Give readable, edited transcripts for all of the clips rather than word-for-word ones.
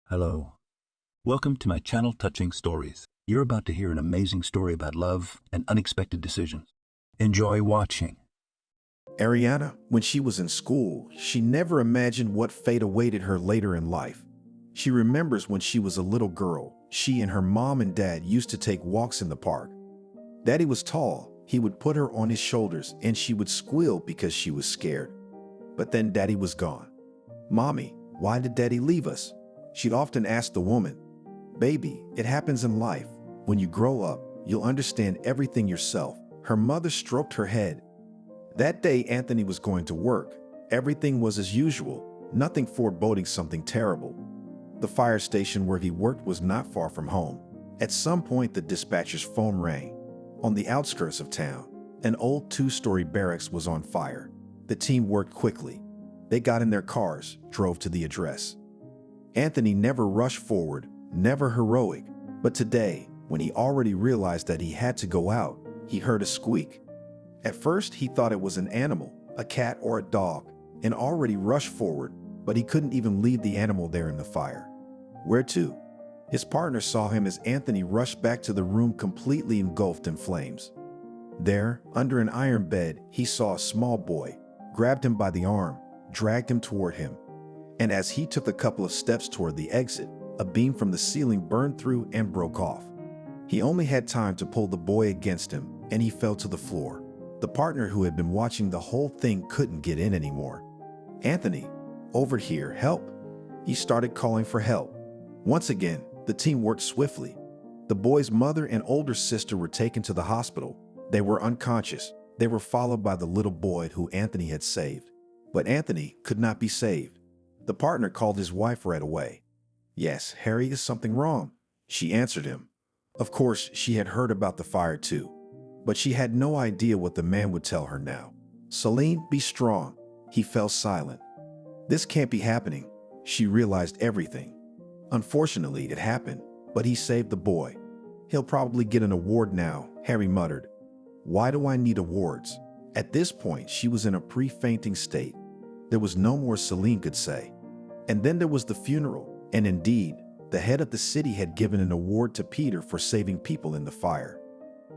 Hello. Welcome to my channel Touching Stories. You're about to hear an amazing story about love and unexpected decisions. Enjoy watching. Ariana, when she was in school, she never imagined what fate awaited her later in life. She remembers when she was a little girl, she and her mom and dad used to take walks in the park. Daddy was tall. He would put her on his shoulders and she would squeal because she was scared. But then Daddy was gone. "Mommy, why did Daddy leave us?" She'd often ask the woman. "Baby, it happens in life. When you grow up, you'll understand everything yourself." Her mother stroked her head. That day, Anthony was going to work. Everything was as usual, nothing foreboding something terrible. The fire station where he worked was not far from home. At some point, the dispatcher's phone rang. On the outskirts of town, an old two-story barracks was on fire. The team worked quickly. They got in their cars, drove to the address. Anthony never rushed forward, never heroic, but today, when he already realized that he had to go out, he heard a squeak. At first, he thought it was an animal, a cat or a dog, and already rushed forward, but he couldn't even leave the animal there in the fire. Where to? His partner saw him as Anthony rushed back to the room completely engulfed in flames. There, under an iron bed, he saw a small boy, grabbed him by the arm, dragged him toward him. And as he took a couple of steps toward the exit, a beam from the ceiling burned through and broke off. He only had time to pull the boy against him, and he fell to the floor. The partner who had been watching the whole thing couldn't get in anymore. "Anthony, over here, help!" He started calling for help. Once again, the team worked swiftly. The boy's mother and older sister were taken to the hospital. They were unconscious. They were followed by the little boy who Anthony had saved. But Anthony could not be saved. The partner called his wife right away. "Yes, Harry, is something wrong?" She answered him. Of course, she had heard about the fire too, but she had no idea what the man would tell her now. "Celine, be strong." He fell silent. This can't be happening. She realized everything. Unfortunately, it happened, but he saved the boy. "He'll probably get an award now," Harry muttered. "Why do I need awards?" At this point, she was in a pre-fainting state. There was no more Celine could say. And then there was the funeral, and indeed, the head of the city had given an award to Peter for saving people in the fire.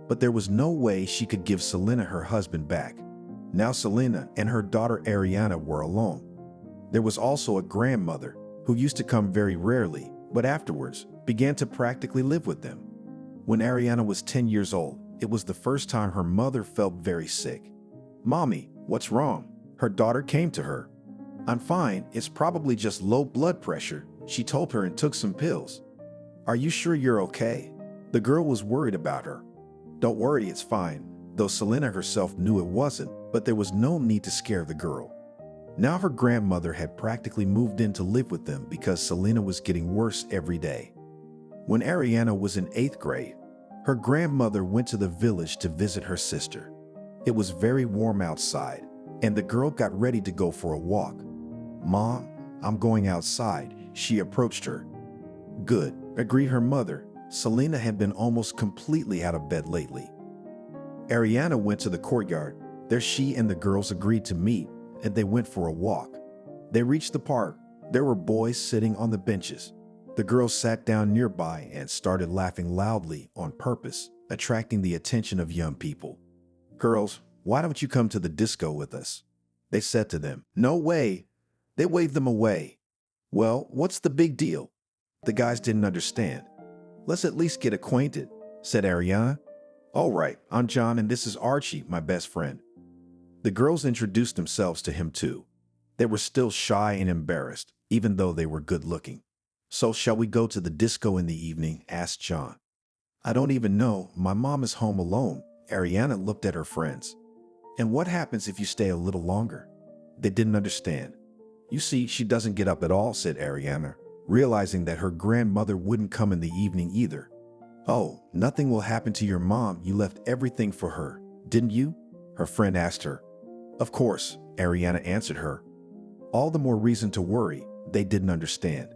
But there was no way she could give Selena her husband back. Now Selena and her daughter Ariana were alone. There was also a grandmother who used to come very rarely, but afterwards began to practically live with them. When Ariana was 10 years old, it was the first time her mother felt very sick. "Mommy, what's wrong?" Her daughter came to her. "I'm fine, it's probably just low blood pressure," she told her and took some pills. "Are you sure you're okay?" The girl was worried about her. "Don't worry, it's fine," though Selena herself knew it wasn't, but there was no need to scare the girl. Now her grandmother had practically moved in to live with them because Selena was getting worse every day. When Ariana was in 8th grade, her grandmother went to the village to visit her sister. It was very warm outside, and the girl got ready to go for a walk. "Mom, I'm going outside," she approached her. "Good," agreed her mother. Selena had been almost completely out of bed lately. Ariana went to the courtyard. There she and the girls agreed to meet, and they went for a walk. They reached the park. There were boys sitting on the benches. The girls sat down nearby and started laughing loudly on purpose, attracting the attention of young people. "Girls, why don't you come to the disco with us?" they said to them. "No way." They waved them away. "Well, what's the big deal?" The guys didn't understand. "Let's at least get acquainted," said Ariana. "All right, I'm John and this is Archie, my best friend." The girls introduced themselves to him too. They were still shy and embarrassed, even though they were good looking. "So shall we go to the disco in the evening?" asked John. "I don't even know. My mom is home alone." Ariana looked at her friends. "And what happens if you stay a little longer?" They didn't understand. "You see, she doesn't get up at all," said Ariana, realizing that her grandmother wouldn't come in the evening either. "Oh, nothing will happen to your mom. You left everything for her, didn't you?" her friend asked her. "Of course," Ariana answered her. All the more reason to worry. They didn't understand.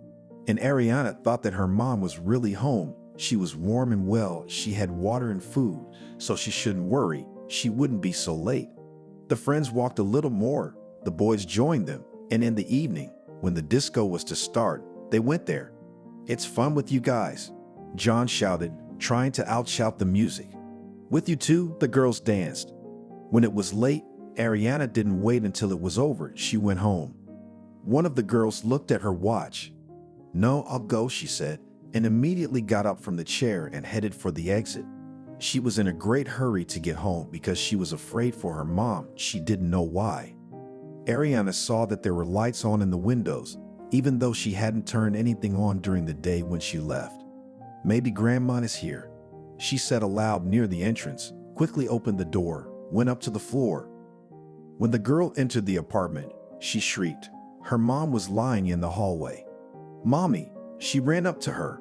And Ariana thought that her mom was really home. She was warm and well. She had water and food, so she shouldn't worry. She wouldn't be so late. The friends walked a little more. The boys joined them, and in the evening, when the disco was to start, they went there. It's fun with you guys, John shouted, trying to outshout the music. With you too, the girls danced. When it was late, Ariana didn't wait until it was over. She went home. One of the girls looked at her watch. No, I'll go, she said, and immediately got up from the chair and headed for the exit. She was in a great hurry to get home because she was afraid for her mom. She didn't know why. Ariana saw that there were lights on in the windows, even though she hadn't turned anything on during the day when she left. Maybe Grandma is here, she said aloud near the entrance, quickly opened the door, went up to the floor. When the girl entered the apartment, she shrieked. Her mom was lying in the hallway. Mommy, she ran up to her.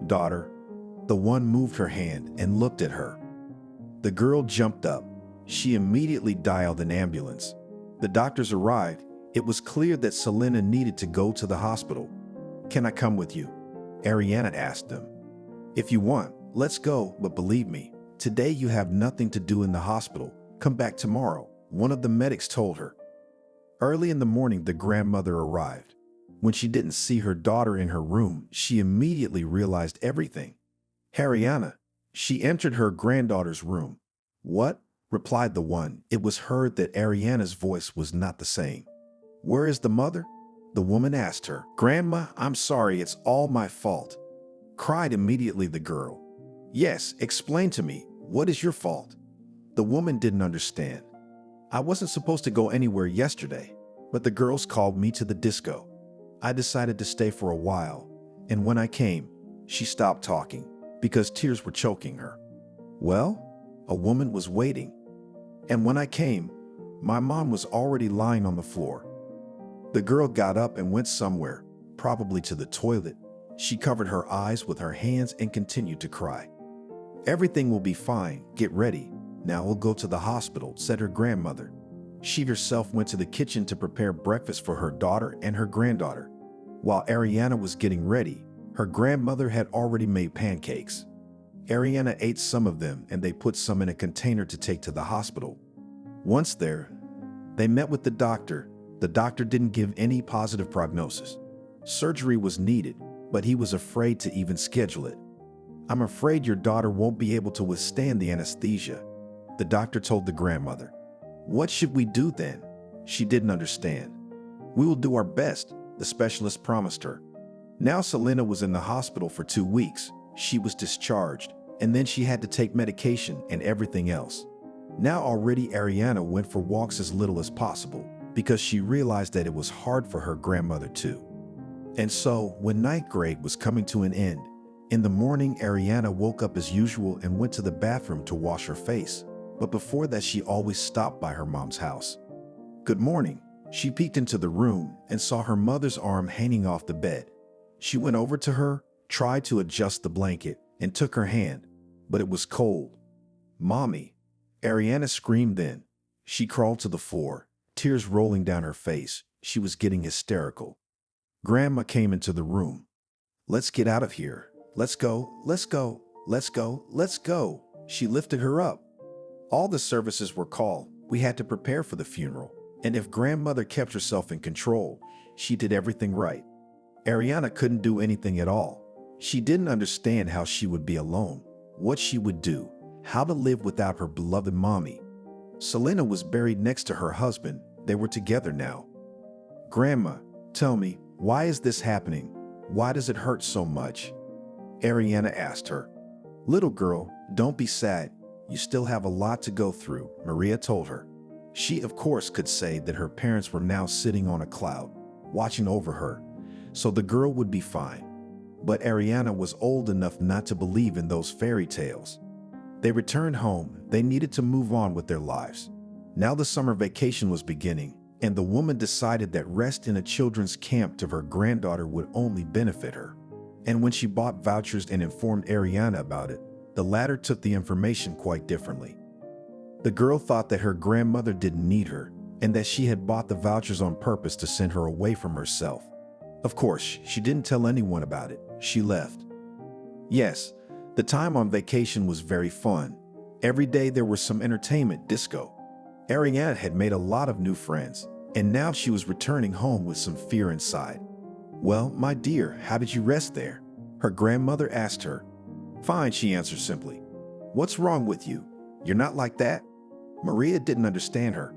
Daughter, the one moved her hand and looked at her. The girl jumped up. She immediately dialed an ambulance. The doctors arrived. It was clear that Selena needed to go to the hospital. Can I come with you? Ariana asked them. If you want, let's go, but believe me, today you have nothing to do in the hospital. Come back tomorrow, one of the medics told her. Early in the morning, the grandmother arrived. When she didn't see her daughter in her room, she immediately realized everything. Ariana, she entered her granddaughter's room. What? Replied the one. It was heard that Ariana's voice was not the same. Where is the mother? The woman asked her. Grandma, I'm sorry, it's all my fault, cried immediately the girl. Yes, explain to me, what is your fault? The woman didn't understand. I wasn't supposed to go anywhere yesterday, but the girls called me to the disco. I decided to stay for a while, and when I came, she stopped talking because tears were choking her. Well, a woman was waiting, and when I came, my mom was already lying on the floor. The girl got up and went somewhere, probably to the toilet. She covered her eyes with her hands and continued to cry. Everything will be fine, get ready. Now we'll go to the hospital, said her grandmother. She herself went to the kitchen to prepare breakfast for her daughter and her granddaughter. While Ariana was getting ready, her grandmother had already made pancakes. Ariana ate some of them and they put some in a container to take to the hospital. Once there, they met with the doctor. The doctor didn't give any positive prognosis. Surgery was needed, but he was afraid to even schedule it. I'm afraid your daughter won't be able to withstand the anesthesia, the doctor told the grandmother. What should we do then? She didn't understand. We will do our best, the specialist promised her. Now Selena was in the hospital for 2 weeks. She was discharged, and then she had to take medication and everything else. Now already Ariana went for walks as little as possible because she realized that it was hard for her grandmother too. And so, when ninth grade was coming to an end, in the morning Ariana woke up as usual and went to the bathroom to wash her face. But before that, she always stopped by her mom's house. Good morning. She peeked into the room and saw her mother's arm hanging off the bed. She went over to her, tried to adjust the blanket, and took her hand, but it was cold. Mommy, Ariana screamed then. She crawled to the floor, tears rolling down her face. She was getting hysterical. Grandma came into the room. Let's get out of here. Let's go, let's go, let's go, let's go. She lifted her up. All the services were called. We had to prepare for the funeral. And if grandmother kept herself in control, she did everything right. Ariana couldn't do anything at all. She didn't understand how she would be alone, what she would do, how to live without her beloved mommy. Selena was buried next to her husband. They were together now. Grandma, tell me, why is this happening? Why does it hurt so much? Ariana asked her. Little girl, don't be sad. You still have a lot to go through, Maria told her. She, of course, could say that her parents were now sitting on a cloud, watching over her, so the girl would be fine. But Ariana was old enough not to believe in those fairy tales. They returned home. They needed to move on with their lives. Now the summer vacation was beginning, and the woman decided that rest in a children's camp to her granddaughter would only benefit her. And when she bought vouchers and informed Ariana about it, the latter took the information quite differently. The girl thought that her grandmother didn't need her, and that she had bought the vouchers on purpose to send her away from herself. Of course, she didn't tell anyone about it. She left. Yes, the time on vacation was very fun. Every day there was some entertainment, disco. Ariana had made a lot of new friends, and now she was returning home with some fear inside. Well, my dear, how did you rest there? Her grandmother asked her. Fine, she answered simply. What's wrong with you? You're not like that. Maria didn't understand her.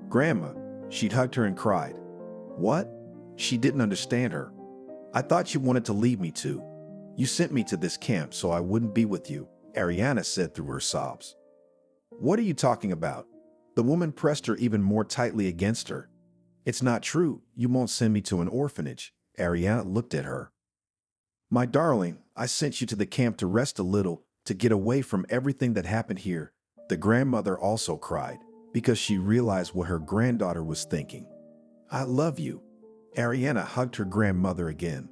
Grandma, she'd hugged her and cried. What? She didn't understand her. I thought you wanted to leave me too. You sent me to this camp so I wouldn't be with you, Ariana said through her sobs. What are you talking about? The woman pressed her even more tightly against her. It's not true. You won't send me to an orphanage. Ariana looked at her. My darling, I sent you to the camp to rest a little, to get away from everything that happened here. The grandmother also cried because she realized what her granddaughter was thinking. I love you. Ariana hugged her grandmother again,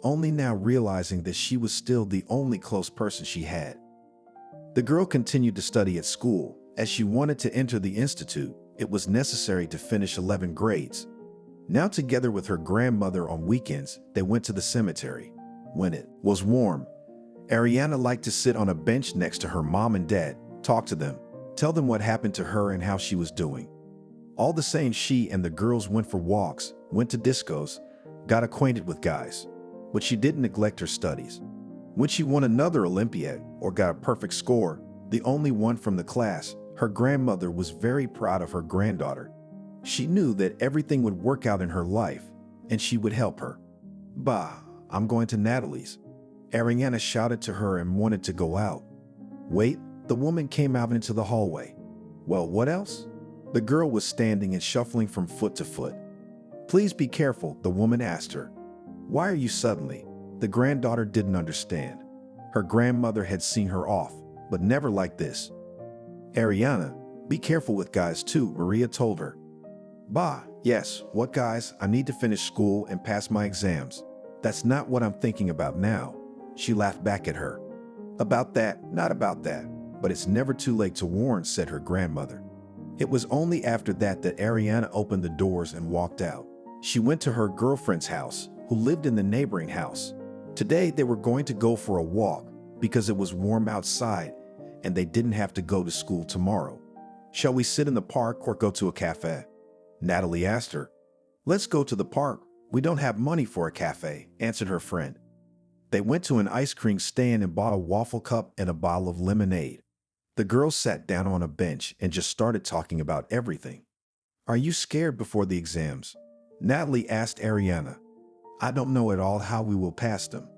only now realizing that she was still the only close person she had. The girl continued to study at school. As she wanted to enter the institute, it was necessary to finish 11 grades. Now together with her grandmother on weekends, they went to the cemetery. When it was warm, Ariana liked to sit on a bench next to her mom and dad, talk to them, tell them what happened to her and how she was doing. All the same, she and the girls went for walks, went to discos, got acquainted with guys. But she didn't neglect her studies. When she won another Olympiad or got a perfect score, the only one from the class, her grandmother was very proud of her granddaughter. She knew that everything would work out in her life, and she would help her. Bah, I'm going to Natalie's. Ariana shouted to her and wanted to go out. Wait, the woman came out into the hallway. Well, what else? The girl was standing and shuffling from foot to foot. Please be careful, the woman asked her. Why are you suddenly? The granddaughter didn't understand. Her grandmother had seen her off, but never like this. Ariana, be careful with guys too, Maria told her. Bah, yes, what guys? I need to finish school and pass my exams. That's not what I'm thinking about now. She laughed back at her. About that, not about that, but it's never too late to warn, said her grandmother. It was only after that that Ariana opened the doors and walked out. She went to her girlfriend's house, who lived in the neighboring house. Today they were going to go for a walk because it was warm outside and they didn't have to go to school tomorrow. Shall we sit in the park or go to a cafe? Natalie asked her. Let's go to the park. We don't have money for a cafe, answered her friend. They went to an ice cream stand and bought a waffle cup and a bottle of lemonade. The girls sat down on a bench and just started talking about everything. Are you scared before the exams? Natalie asked Ariana. I don't know at all how we will pass them.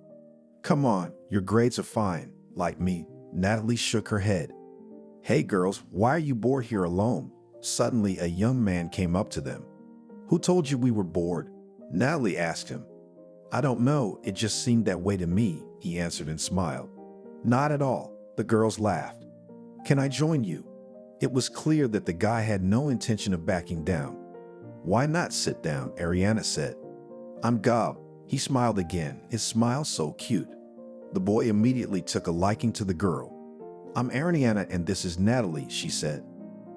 Come on, your grades are fine, like me. Natalie shook her head. Hey girls, why are you bored here alone? Suddenly a young man came up to them. Who told you we were bored? Natalie asked him. I don't know, it just seemed that way to me, he answered and smiled. Not at all, the girls laughed. Can I join you? It was clear that the guy had no intention of backing down. Why not sit down, Ariana said. I'm Gob. He smiled again, his smile so cute. The boy immediately took a liking to the girl. I'm Ariana and this is Natalie, she said.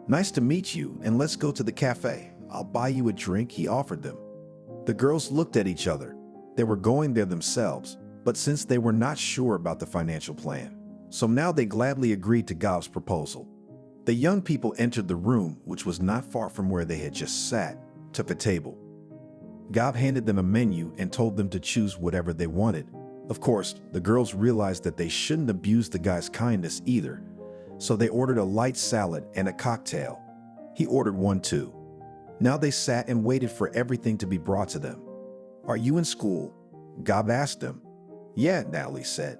Nice to meet you, and let's go to the cafe. I'll buy you a drink, he offered them. The girls looked at each other. They were going there themselves, but since they were not sure about the financial plan, so now they gladly agreed to Gob's proposal. The young people entered the room, which was not far from where they had just sat, took a table. Gob handed them a menu and told them to choose whatever they wanted. Of course, the girls realized that they shouldn't abuse the guy's kindness either, so they ordered a light salad and a cocktail. He ordered one too. Now they sat and waited for everything to be brought to them. Are you in school? Gob asked them. Yeah, Natalie said.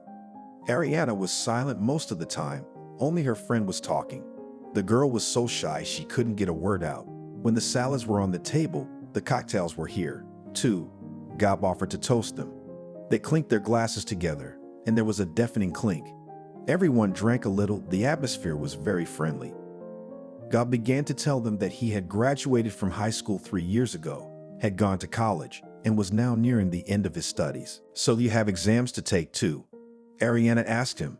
Ariana was silent most of the time, only her friend was talking. The girl was so shy she couldn't get a word out. When the salads were on the table, the cocktails were here, too. Gob offered to toast them. They clinked their glasses together, and there was a deafening clink. Everyone drank a little. The atmosphere was very friendly. Gob began to tell them that he had graduated from high school 3 years ago, had gone to college, and was now nearing the end of his studies. So you have exams to take too? Ariana asked him.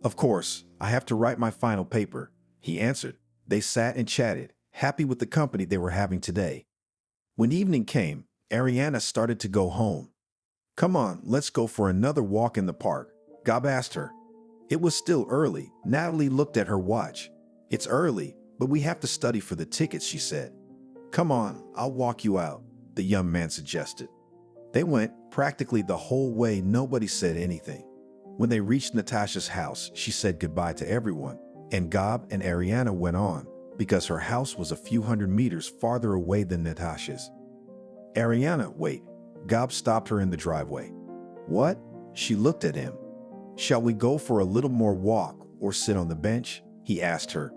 Of course, I have to write my final paper, he answered. They sat and chatted, happy with the company they were having today. When evening came, Ariana started to go home. Come on, let's go for another walk in the park, Gob asked her. It was still early. Natalie looked at her watch. It's early, but we have to study for the tickets, she said. Come on, I'll walk you out, the young man suggested. They went practically the whole way. Nobody said anything. When they reached Natasha's house, she said goodbye to everyone, and Gob and Ariana went on because her house was a few hundred meters farther away than Natasha's. Ariana, wait. Gob stopped her in the driveway. What? She looked at him. Shall we go for a little more walk or sit on the bench? He asked her.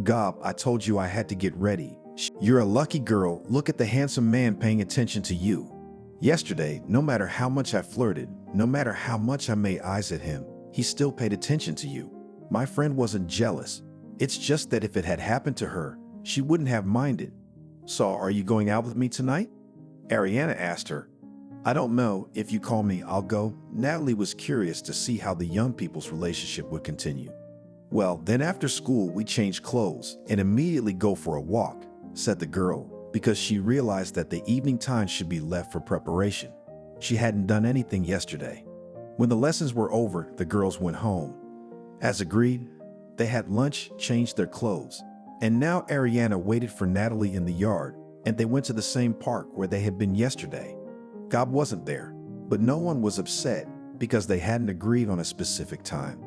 Gob, I told you I had to get ready. You're a lucky girl. Look at the handsome man paying attention to you. Yesterday, no matter how much I flirted, no matter how much I made eyes at him, he still paid attention to you. My friend wasn't jealous. It's just that if it had happened to her, she wouldn't have minded. So, are you going out with me tonight? Ariana asked her. I don't know. If you call me, I'll go. Natalie was curious to see how the young people's relationship would continue. Well, then after school, we change clothes and immediately go for a walk, said the girl, because she realized that the evening time should be left for preparation. She hadn't done anything yesterday. When the lessons were over, the girls went home. As agreed, they had lunch, changed their clothes, and now Ariana waited for Natalie in the yard, and they went to the same park where they had been yesterday. Gob wasn't there, but no one was upset because they hadn't agreed on a specific time.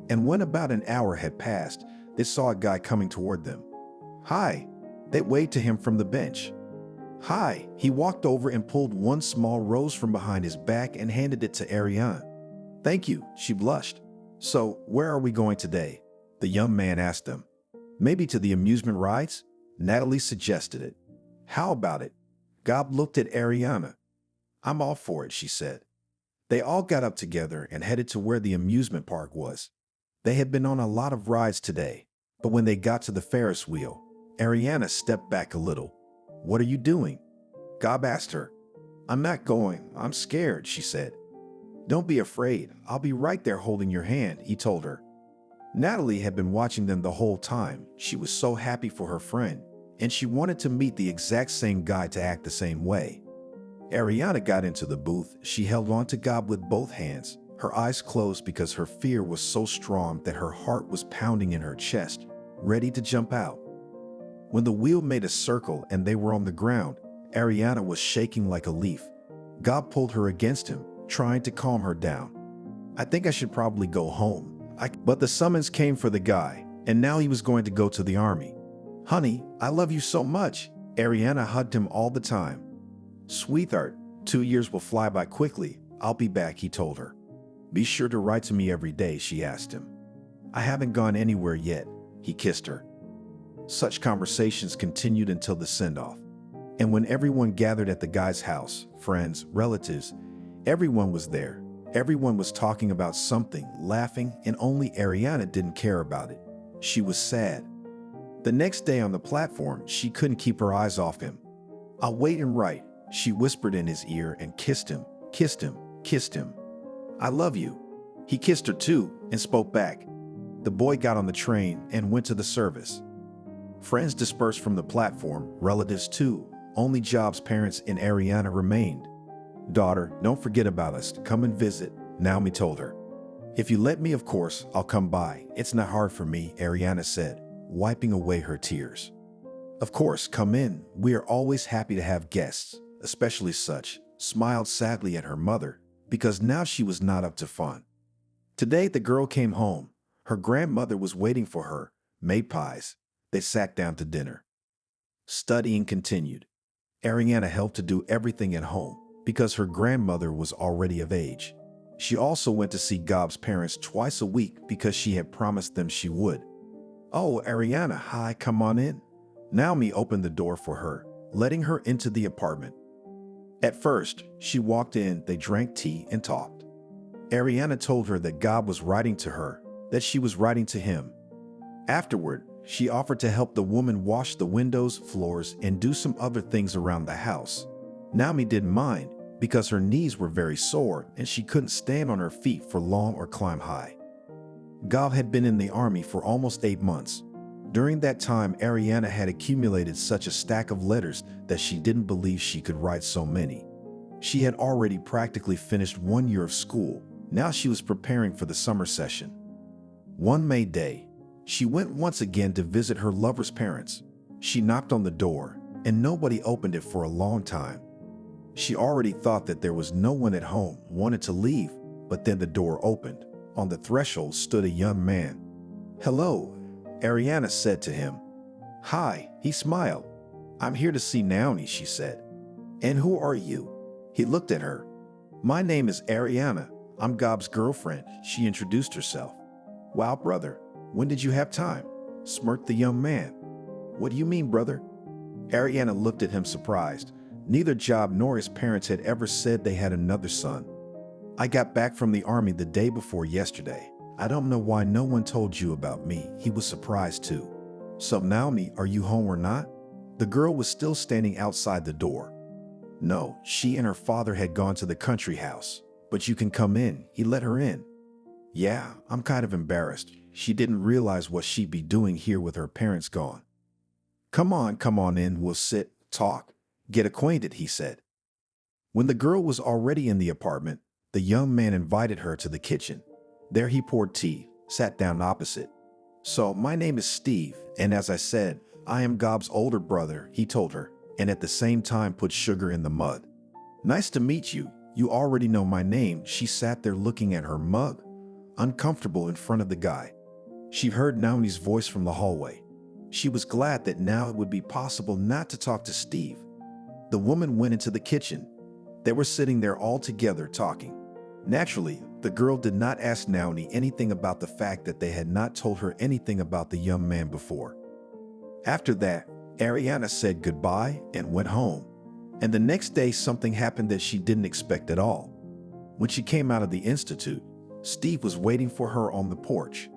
And when about an hour had passed, they saw a guy coming toward them. Hi. They waved to him from the bench. Hi. He walked over and pulled one small rose from behind his back and handed it to Ariana. Thank you, she blushed. So, where are we going today? The young man asked them. Maybe to the amusement rides? Natalie suggested it. How about it? Gob looked at Ariana. I'm all for it, she said. They all got up together and headed to where the amusement park was. They had been on a lot of rides today, but when they got to the Ferris wheel, Ariana stepped back a little. What are you doing? Gob asked her. I'm not going. I'm scared, she said. Don't be afraid. I'll be right there holding your hand, he told her. Natalie had been watching them the whole time. She was so happy for her friend, and she wanted to meet the exact same guy to act the same way. Ariana got into the booth. She held on to Gob with both hands, her eyes closed because her fear was so strong that her heart was pounding in her chest, ready to jump out. When the wheel made a circle and they were on the ground, Ariana was shaking like a leaf. Gob pulled her against him, trying to calm her down. I think I should probably go home. But the summons came for the guy, and now he was going to go to the army. Honey, I love you so much. Ariana hugged him all the time. Sweetheart, 2 years will fly by quickly. I'll be back, he told her. Be sure to write to me every day, she asked him. I haven't gone anywhere yet. He kissed her. Such conversations continued until the send-off. And when everyone gathered at the guy's house, friends, relatives, everyone was there. Everyone was talking about something, laughing, and only Ariana didn't care about it. She was sad. The next day on the platform, she couldn't keep her eyes off him. I'll wait and write, she whispered in his ear and kissed him, kissed him, kissed him. I love you. He kissed her too and spoke back. The boy got on the train and went to the service. Friends dispersed from the platform, relatives too. Only Job's parents and Ariana remained. Daughter, don't forget about us. Come and visit, Naomi told her. If you let me, of course, I'll come by. It's not hard for me, Ariana said, wiping away her tears. Of course, come in. We are always happy to have guests, especially such, smiled sadly at her mother, because now she was not up to fun. Today, the girl came home. Her grandmother was waiting for her, made pies. They sat down to dinner. Studying continued. Ariana helped to do everything at home because her grandmother was already of age. She also went to see Gob's parents twice a week because she had promised them she would. Oh, Ariana, hi, come on in. Naomi opened the door for her, letting her into the apartment. At first, she walked in, they drank tea and talked. Ariana told her that Gob was writing to her, that she was writing to him. Afterward, she offered to help the woman wash the windows, floors, and do some other things around the house. Naomi didn't mind because her knees were very sore and she couldn't stand on her feet for long or climb high. Gob had been in the army for almost 8 months. During that time, Ariana had accumulated such a stack of letters that she didn't believe she could write so many. She had already practically finished 1 year of school. Now she was preparing for the summer session. One May day, she went once again to visit her lover's parents. She knocked on the door, and nobody opened it for a long time. She already thought that there was no one at home, wanted to leave, but then the door opened. On the threshold stood a young man. "Hello," Ariana said to him. "Hi," he smiled. "I'm here to see Naomi," she said. "And who are you?" He looked at her. "My name is Ariana. I'm Gob's girlfriend," she introduced herself. "Wow, brother, when did you have time?" smirked the young man. "What do you mean, brother?" Ariana looked at him surprised. Neither Job nor his parents had ever said they had another son. "I got back from the army the day before yesterday. I don't know why no one told you about me." He was surprised too. "So Naomi, are you home or not?" The girl was still standing outside the door. No, she and her father had gone to the country house. "But you can come in," he let her in. "Yeah, I'm kind of embarrassed." She didn't realize what she'd be doing here with her parents gone. Come on in, we'll sit, talk, get acquainted," he said. When the girl was already in the apartment, the young man invited her to the kitchen. There he poured tea, sat down opposite. "So, my name is Steve, and as I said, I am Gob's older brother," he told her, and at the same time put sugar in the mud. "Nice to meet you. You already know my name." She sat there looking at her mug, uncomfortable in front of the guy. She heard Naomi's voice from the hallway. She was glad that now it would be possible not to talk to Steve. The woman went into the kitchen. They were sitting there all together talking. Naturally, the girl did not ask Naomi anything about the fact that they had not told her anything about the young man before. After that, Ariana said goodbye and went home. And the next day something happened that she didn't expect at all. When she came out of the institute, Steve was waiting for her on the porch.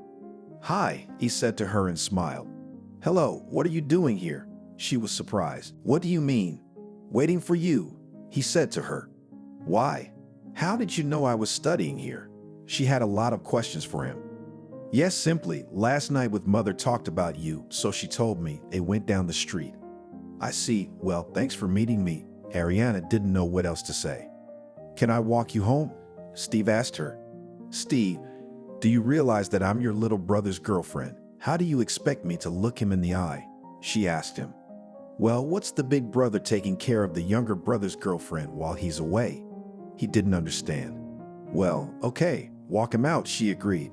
"Hi," he said to her and smiled. "Hello, what are you doing here?" She was surprised. "What do you mean?" "Waiting for you," he said to her. "Why? How did you know I was studying here?" She had a lot of questions for him. "Yes, simply, last night with Mother talked about you, so she told me." They went down the street. "I see. Well, thanks for meeting me." Ariana didn't know what else to say. "Can I walk you home?" Steve asked her. "Steve, do you realize that I'm your little brother's girlfriend? How do you expect me to look him in the eye?" she asked him. "Well, what's the big brother taking care of the younger brother's girlfriend while he's away?" He didn't understand. "Well, okay, walk him out," she agreed.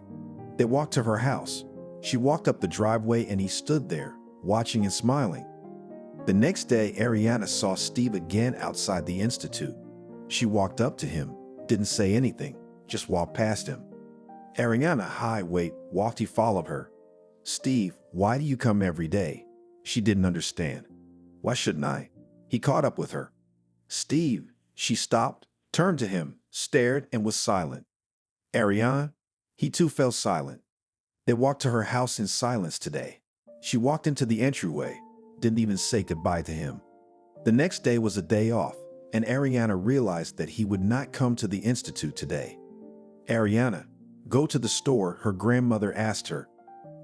They walked to her house. She walked up the driveway and he stood there, watching and smiling. The next day, Ariana saw Steve again outside the institute. She walked up to him, didn't say anything, just walked past him. Ariana, "Hi, wait," walked. He followed her. "Steve, why do you come every day?" She didn't understand. "Why shouldn't I?" He caught up with her. "Steve," she stopped, turned to him, stared, and was silent. "Ariana?" He too fell silent. They walked to her house in silence today. She walked into the entryway, didn't even say goodbye to him. The next day was a day off, and Ariana realized that he would not come to the institute today. "Ariana, go to the store," her grandmother asked her.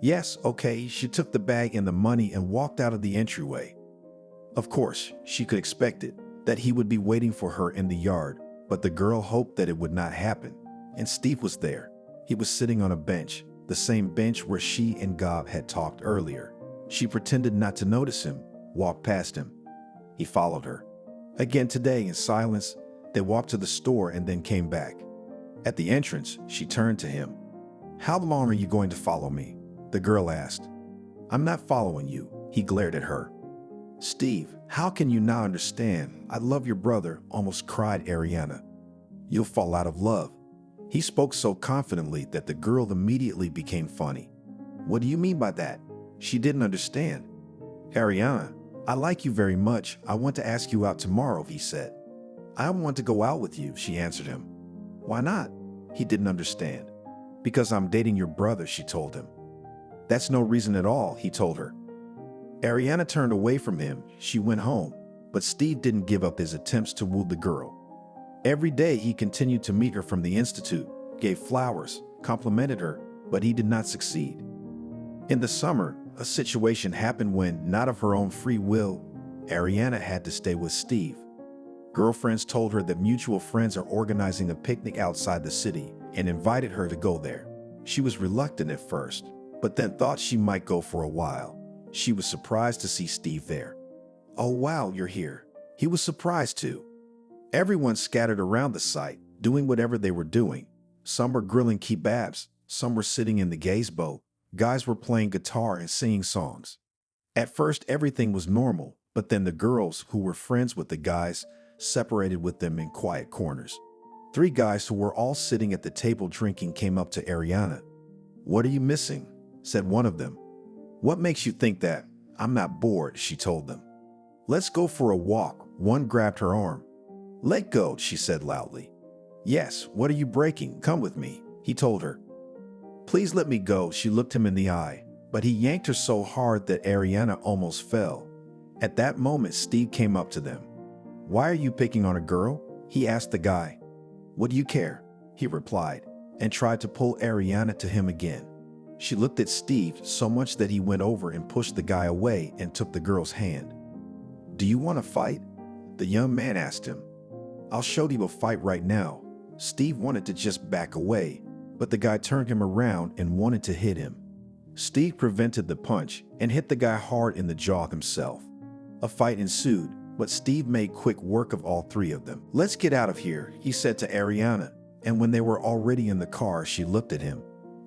"Yes, okay." She took the bag and the money and walked out of the entryway. Of course, she could expect it, that he would be waiting for her in the yard, but the girl hoped that it would not happen. And Steve was there. He was sitting on a bench, the same bench where she and Gob had talked earlier. She pretended not to notice him, walked past him. He followed her. Again today, in silence, they walked to the store and then came back. At the entrance, she turned to him. "How long are you going to follow me?" the girl asked. "I'm not following you," he glared at her. "Steve, how can you not understand? I love your brother," almost cried Ariana. "You'll fall out of love." He spoke so confidently that the girl immediately became funny. "What do you mean by that?" She didn't understand. "Ariana, I like you very much. I want to ask you out tomorrow," he said. "I want to go out with you," she answered him. "Why not?" He didn't understand. "Because I'm dating your brother," she told him. "That's no reason at all," he told her. Ariana turned away from him. She went home, but Steve didn't give up his attempts to woo the girl. Every day he continued to meet her from the institute, gave flowers, complimented her, but he did not succeed. In the summer, a situation happened when, not of her own free will, Ariana had to stay with Steve. Girlfriends told her that mutual friends are organizing a picnic outside the city and invited her to go there. She was reluctant at first, but then thought she might go for a while. She was surprised to see Steve there. "Oh wow, you're here." He was surprised too. Everyone scattered around the site, doing whatever they were doing. Some were grilling kebabs, some were sitting in the gazebo, guys were playing guitar and singing songs. At first, everything was normal, but then the girls, who were friends with the guys, separated with them in quiet corners. Three guys who were all sitting at the table drinking came up to Ariana. "What are you missing?" said one of them. "What makes you think that?" "I'm not bored," she told them. "Let's go for a walk." One grabbed her arm. "Let go," she said loudly. "Yes, what are you breaking? Come with me," he told her. "Please let me go." She looked him in the eye, but he yanked her so hard that Ariana almost fell. At that moment, Steve came up to them. "Why are you picking on a girl?" he asked the guy. "What do you care?" he replied, and tried to pull Ariana to him again. She looked at Steve so much that he went over and pushed the guy away and took the girl's hand. "Do you want to fight?" the young man asked him. "I'll show you a fight right now." Steve wanted to just back away, but the guy turned him around and wanted to hit him. Steve prevented the punch and hit the guy hard in the jaw himself. A fight ensued, but Steve made quick work of all three of them. "Let's get out of here," he said to Ariana, and when they were already in the car, she looked at him,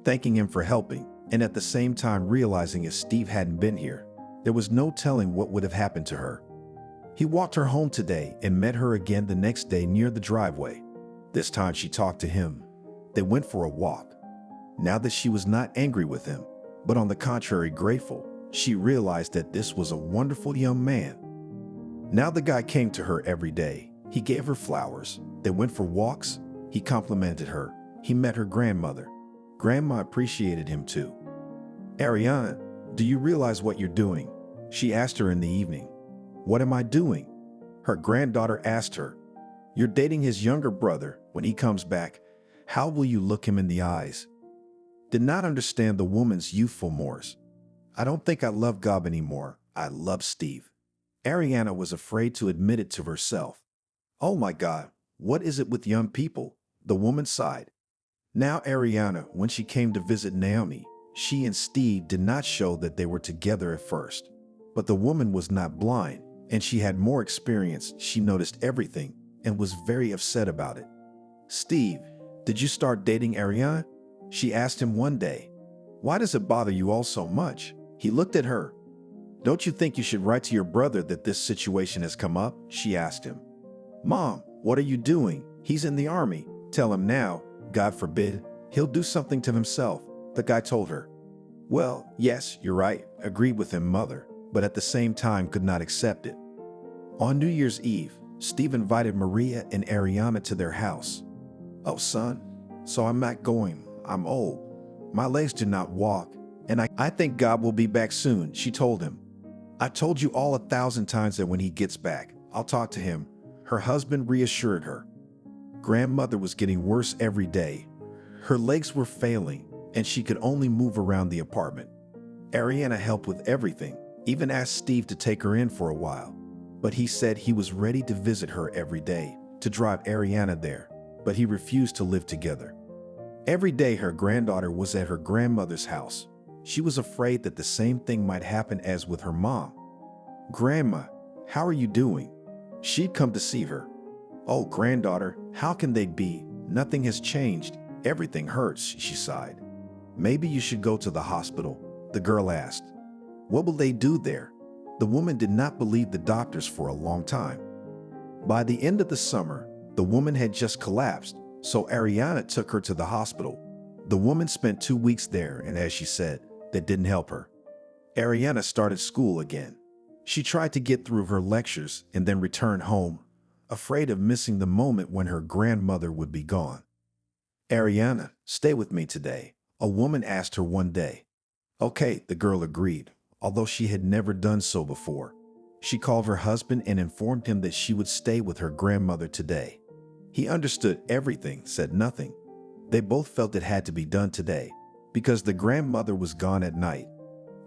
thanking him for helping, and at the same time realizing if Steve hadn't been here, there was no telling what would have happened to her. He walked her home today and met her again the next day near the driveway. This time she talked to him. They went for a walk. Now that she was not angry with him, but on the contrary grateful, she realized that this was a wonderful young man. Now the guy came to her every day. He gave her flowers. They went for walks. He complimented her. He met her grandmother. Grandma appreciated him too. "Ariana, do you realize what you're doing?" she asked her in the evening. "What am I doing?" her granddaughter asked her. "You're dating his younger brother. When he comes back, how will you look him in the eyes?" Did not understand the woman's youthful mores. "I don't think I love Gob anymore. I love Steve." Ariana was afraid to admit it to herself. "Oh my God, what is it with young people?" the woman sighed. Now Ariana, when she came to visit Naomi, she and Steve did not show that they were together at first. But the woman was not blind, and she had more experience. She noticed everything and was very upset about it. "Steve, did you start dating Ariana?" she asked him one day. "Why does it bother you all so much?" He looked at her. "Don't you think you should write to your brother that this situation has come up?" she asked him. "Mom, what are you doing? He's in the army. Tell him now. God forbid, he'll do something to himself," the guy told her. "Well, yes, you're right," agreed with him mother, but at the same time could not accept it. On New Year's Eve, Steve invited Maria and Ariana to their house. "Oh, son, so I'm not going. I'm old. My legs do not walk, and I think God will be back soon," she told him. "I told you all 1,000 times that when he gets back, I'll talk to him," her husband reassured her. Grandmother was getting worse every day. Her legs were failing, and she could only move around the apartment. Ariana helped with everything, even asked Steve to take her in for a while. But he said he was ready to visit her every day, to drive Ariana there, but he refused to live together. Every day her granddaughter was at her grandmother's house. She was afraid that the same thing might happen as with her mom. "Grandma, how are you doing?" She'd come to see her. "Oh, granddaughter, how can they be? Nothing has changed. Everything hurts," she sighed. "Maybe you should go to the hospital," the girl asked. "What will they do there?" The woman did not believe the doctors for a long time. By the end of the summer, the woman had just collapsed, so Ariana took her to the hospital. The woman spent 2 weeks there, and as she said, that didn't help her. Ariana started school again. She tried to get through her lectures and then returned home, afraid of missing the moment when her grandmother would be gone. "Ariana, stay with me today," a woman asked her one day. "Okay," the girl agreed, although she had never done so before. She called her husband and informed him that she would stay with her grandmother today. He understood everything, said nothing. They both felt it had to be done today, because the grandmother was gone at night.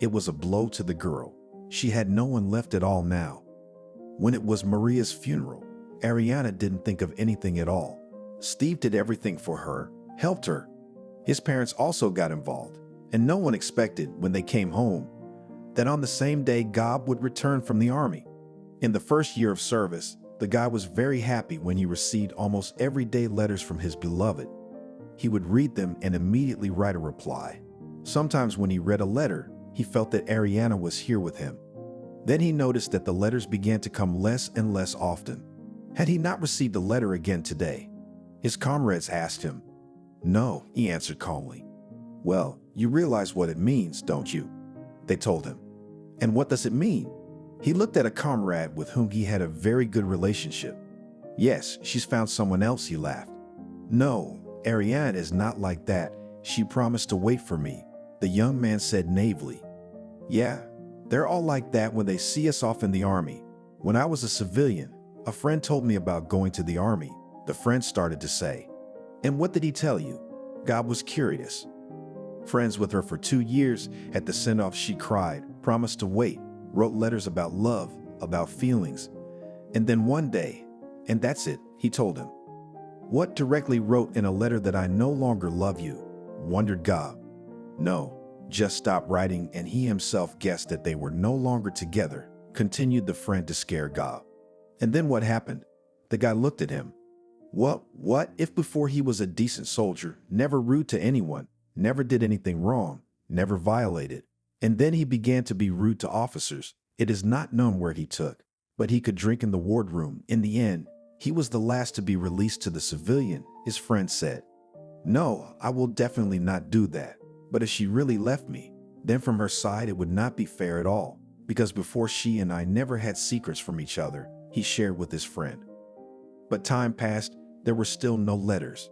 It was a blow to the girl. She had no one left at all now. When it was Maria's funeral, Ariana didn't think of anything at all. Steve did everything for her, helped her. His parents also got involved, and no one expected, when they came home, that on the same day Gob would return from the army. In the first year of service, The guy was very happy when he received almost everyday letters from his beloved. He would read them and immediately write a reply. Sometimes when he read a letter, he felt that Ariana was here with him. Then he noticed that the letters began to come less and less often. Had he not received a letter again today? His comrades asked him. No, he answered calmly. Well, you realize what it means, don't you? They told him. And what does it mean? He looked at a comrade with whom he had a very good relationship. Yes, she's found someone else, he laughed. No, Ariane is not like that. She promised to wait for me, the young man said naively. Yeah, they're all like that when they see us off in the army. When I was a civilian, a friend told me about going to the army, the friend started to say. And what did he tell you? God was curious. Friends with her for 2 years, at the send-off she cried, promised to wait, wrote letters about love, about feelings. And then one day, and that's it, he told him. What directly wrote in a letter that I no longer love you? Wondered God. No, just stop writing, and he himself guessed that they were no longer together, continued the friend to scare God. And then what happened? The guy looked at him. What if before he was a decent soldier, never rude to anyone, never did anything wrong, never violated, and then he began to be rude to officers? It is not known where he took, but he could drink in the wardroom. In the end, he was the last to be released to the civilian, his friend said. No, I will definitely not do that. But if she really left me, then from her side it would not be fair at all, because before she and I never had secrets from each other, he shared with his friend. But time passed, there were still no letters.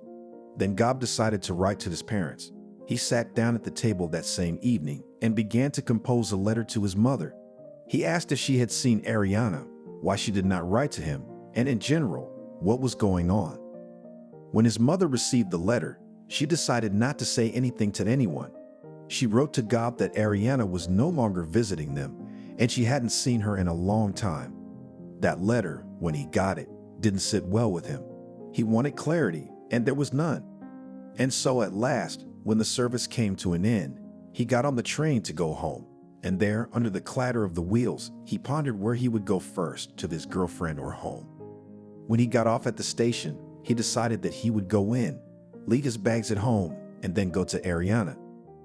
Then Gob decided to write to his parents. He sat down at the table that same evening and began to compose a letter to his mother. He asked if she had seen Ariana, why she did not write to him, and in general, what was going on. When his mother received the letter, she decided not to say anything to anyone. She wrote to Gob that Ariana was no longer visiting them, and she hadn't seen her in a long time. That letter, when he got it, didn't sit well with him. He wanted clarity, and there was none. And so at last, when the service came to an end, he got on the train to go home. And there, under the clatter of the wheels, he pondered where he would go first, to his girlfriend or home. When he got off at the station, he decided that he would go in, leave his bags at home, and then go to Ariana.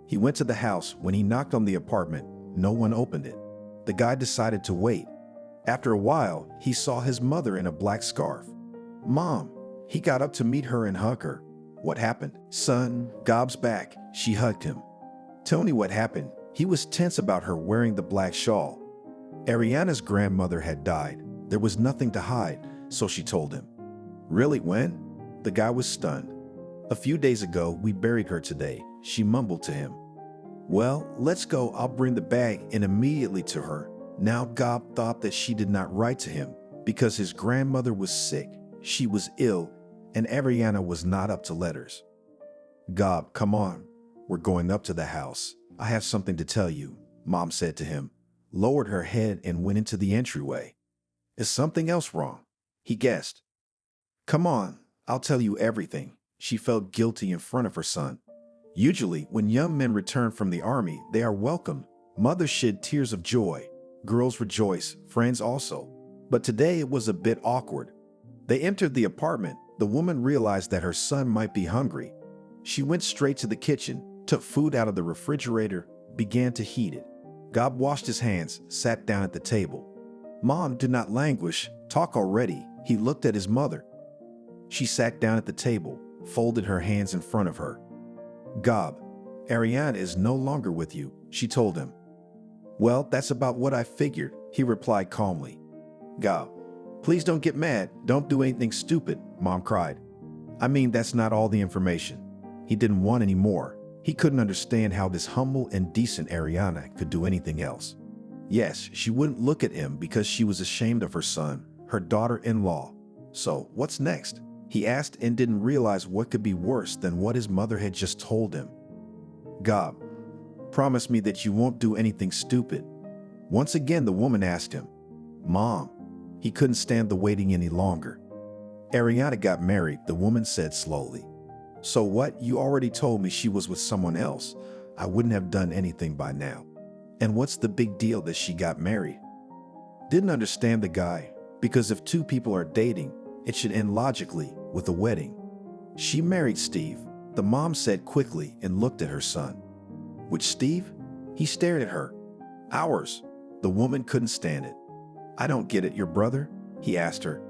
He went to the house. When he knocked on the apartment, no one opened it. The guy decided to wait. After a while, he saw his mother in a black scarf. Mom. He got up to meet her and hug her. What happened? Son, Gob's back. She hugged him. Tell me what happened. He was tense about her wearing the black shawl. Ariana's grandmother had died. There was nothing to hide, so she told him. Really, when? The guy was stunned. A few days ago, we buried her today, she mumbled to him. Well, let's go, I'll bring the bag, and immediately to her. Now Gob thought that she did not write to him because his grandmother was sick, she was ill, and Ariana was not up to letters. Gob, come on, we're going up to the house. I have something to tell you, Mom said to him, lowered her head and went into the entryway. Is something else wrong? He guessed. Come on, I'll tell you everything. She felt guilty in front of her son. Usually, when young men return from the army, they are welcomed. Mothers shed tears of joy. Girls rejoice, friends also. But today it was a bit awkward. They entered the apartment. The woman realized that her son might be hungry. She went straight to the kitchen, took food out of the refrigerator, began to heat it. Gob washed his hands, sat down at the table. Mom, do not languish. Talk already. He looked at his mother. She sat down at the table, folded her hands in front of her. Gob, Ariane is no longer with you, she told him. Well, that's about what I figured, he replied calmly. Gob, please don't get mad. Don't do anything stupid, Mom cried. I mean, that's not all the information. He didn't want any more. He couldn't understand how this humble and decent Ariana could do anything else. Yes, she wouldn't look at him because she was ashamed of her son, her daughter-in-law. So, what's next? He asked and didn't realize what could be worse than what his mother had just told him. Gob, promise me that you won't do anything stupid. Once again, the woman asked him. Mom, he couldn't stand the waiting any longer. Ariana got married, the woman said slowly. So what? You already told me she was with someone else. I wouldn't have done anything by now. And what's the big deal that she got married? Didn't understand the guy. because if two people are dating, it should end logically with a wedding. She married Steve, the mom said quickly and looked at her son. Which Steve? He stared at her. Ours. The woman couldn't stand it. I don't get it, your brother? He asked her.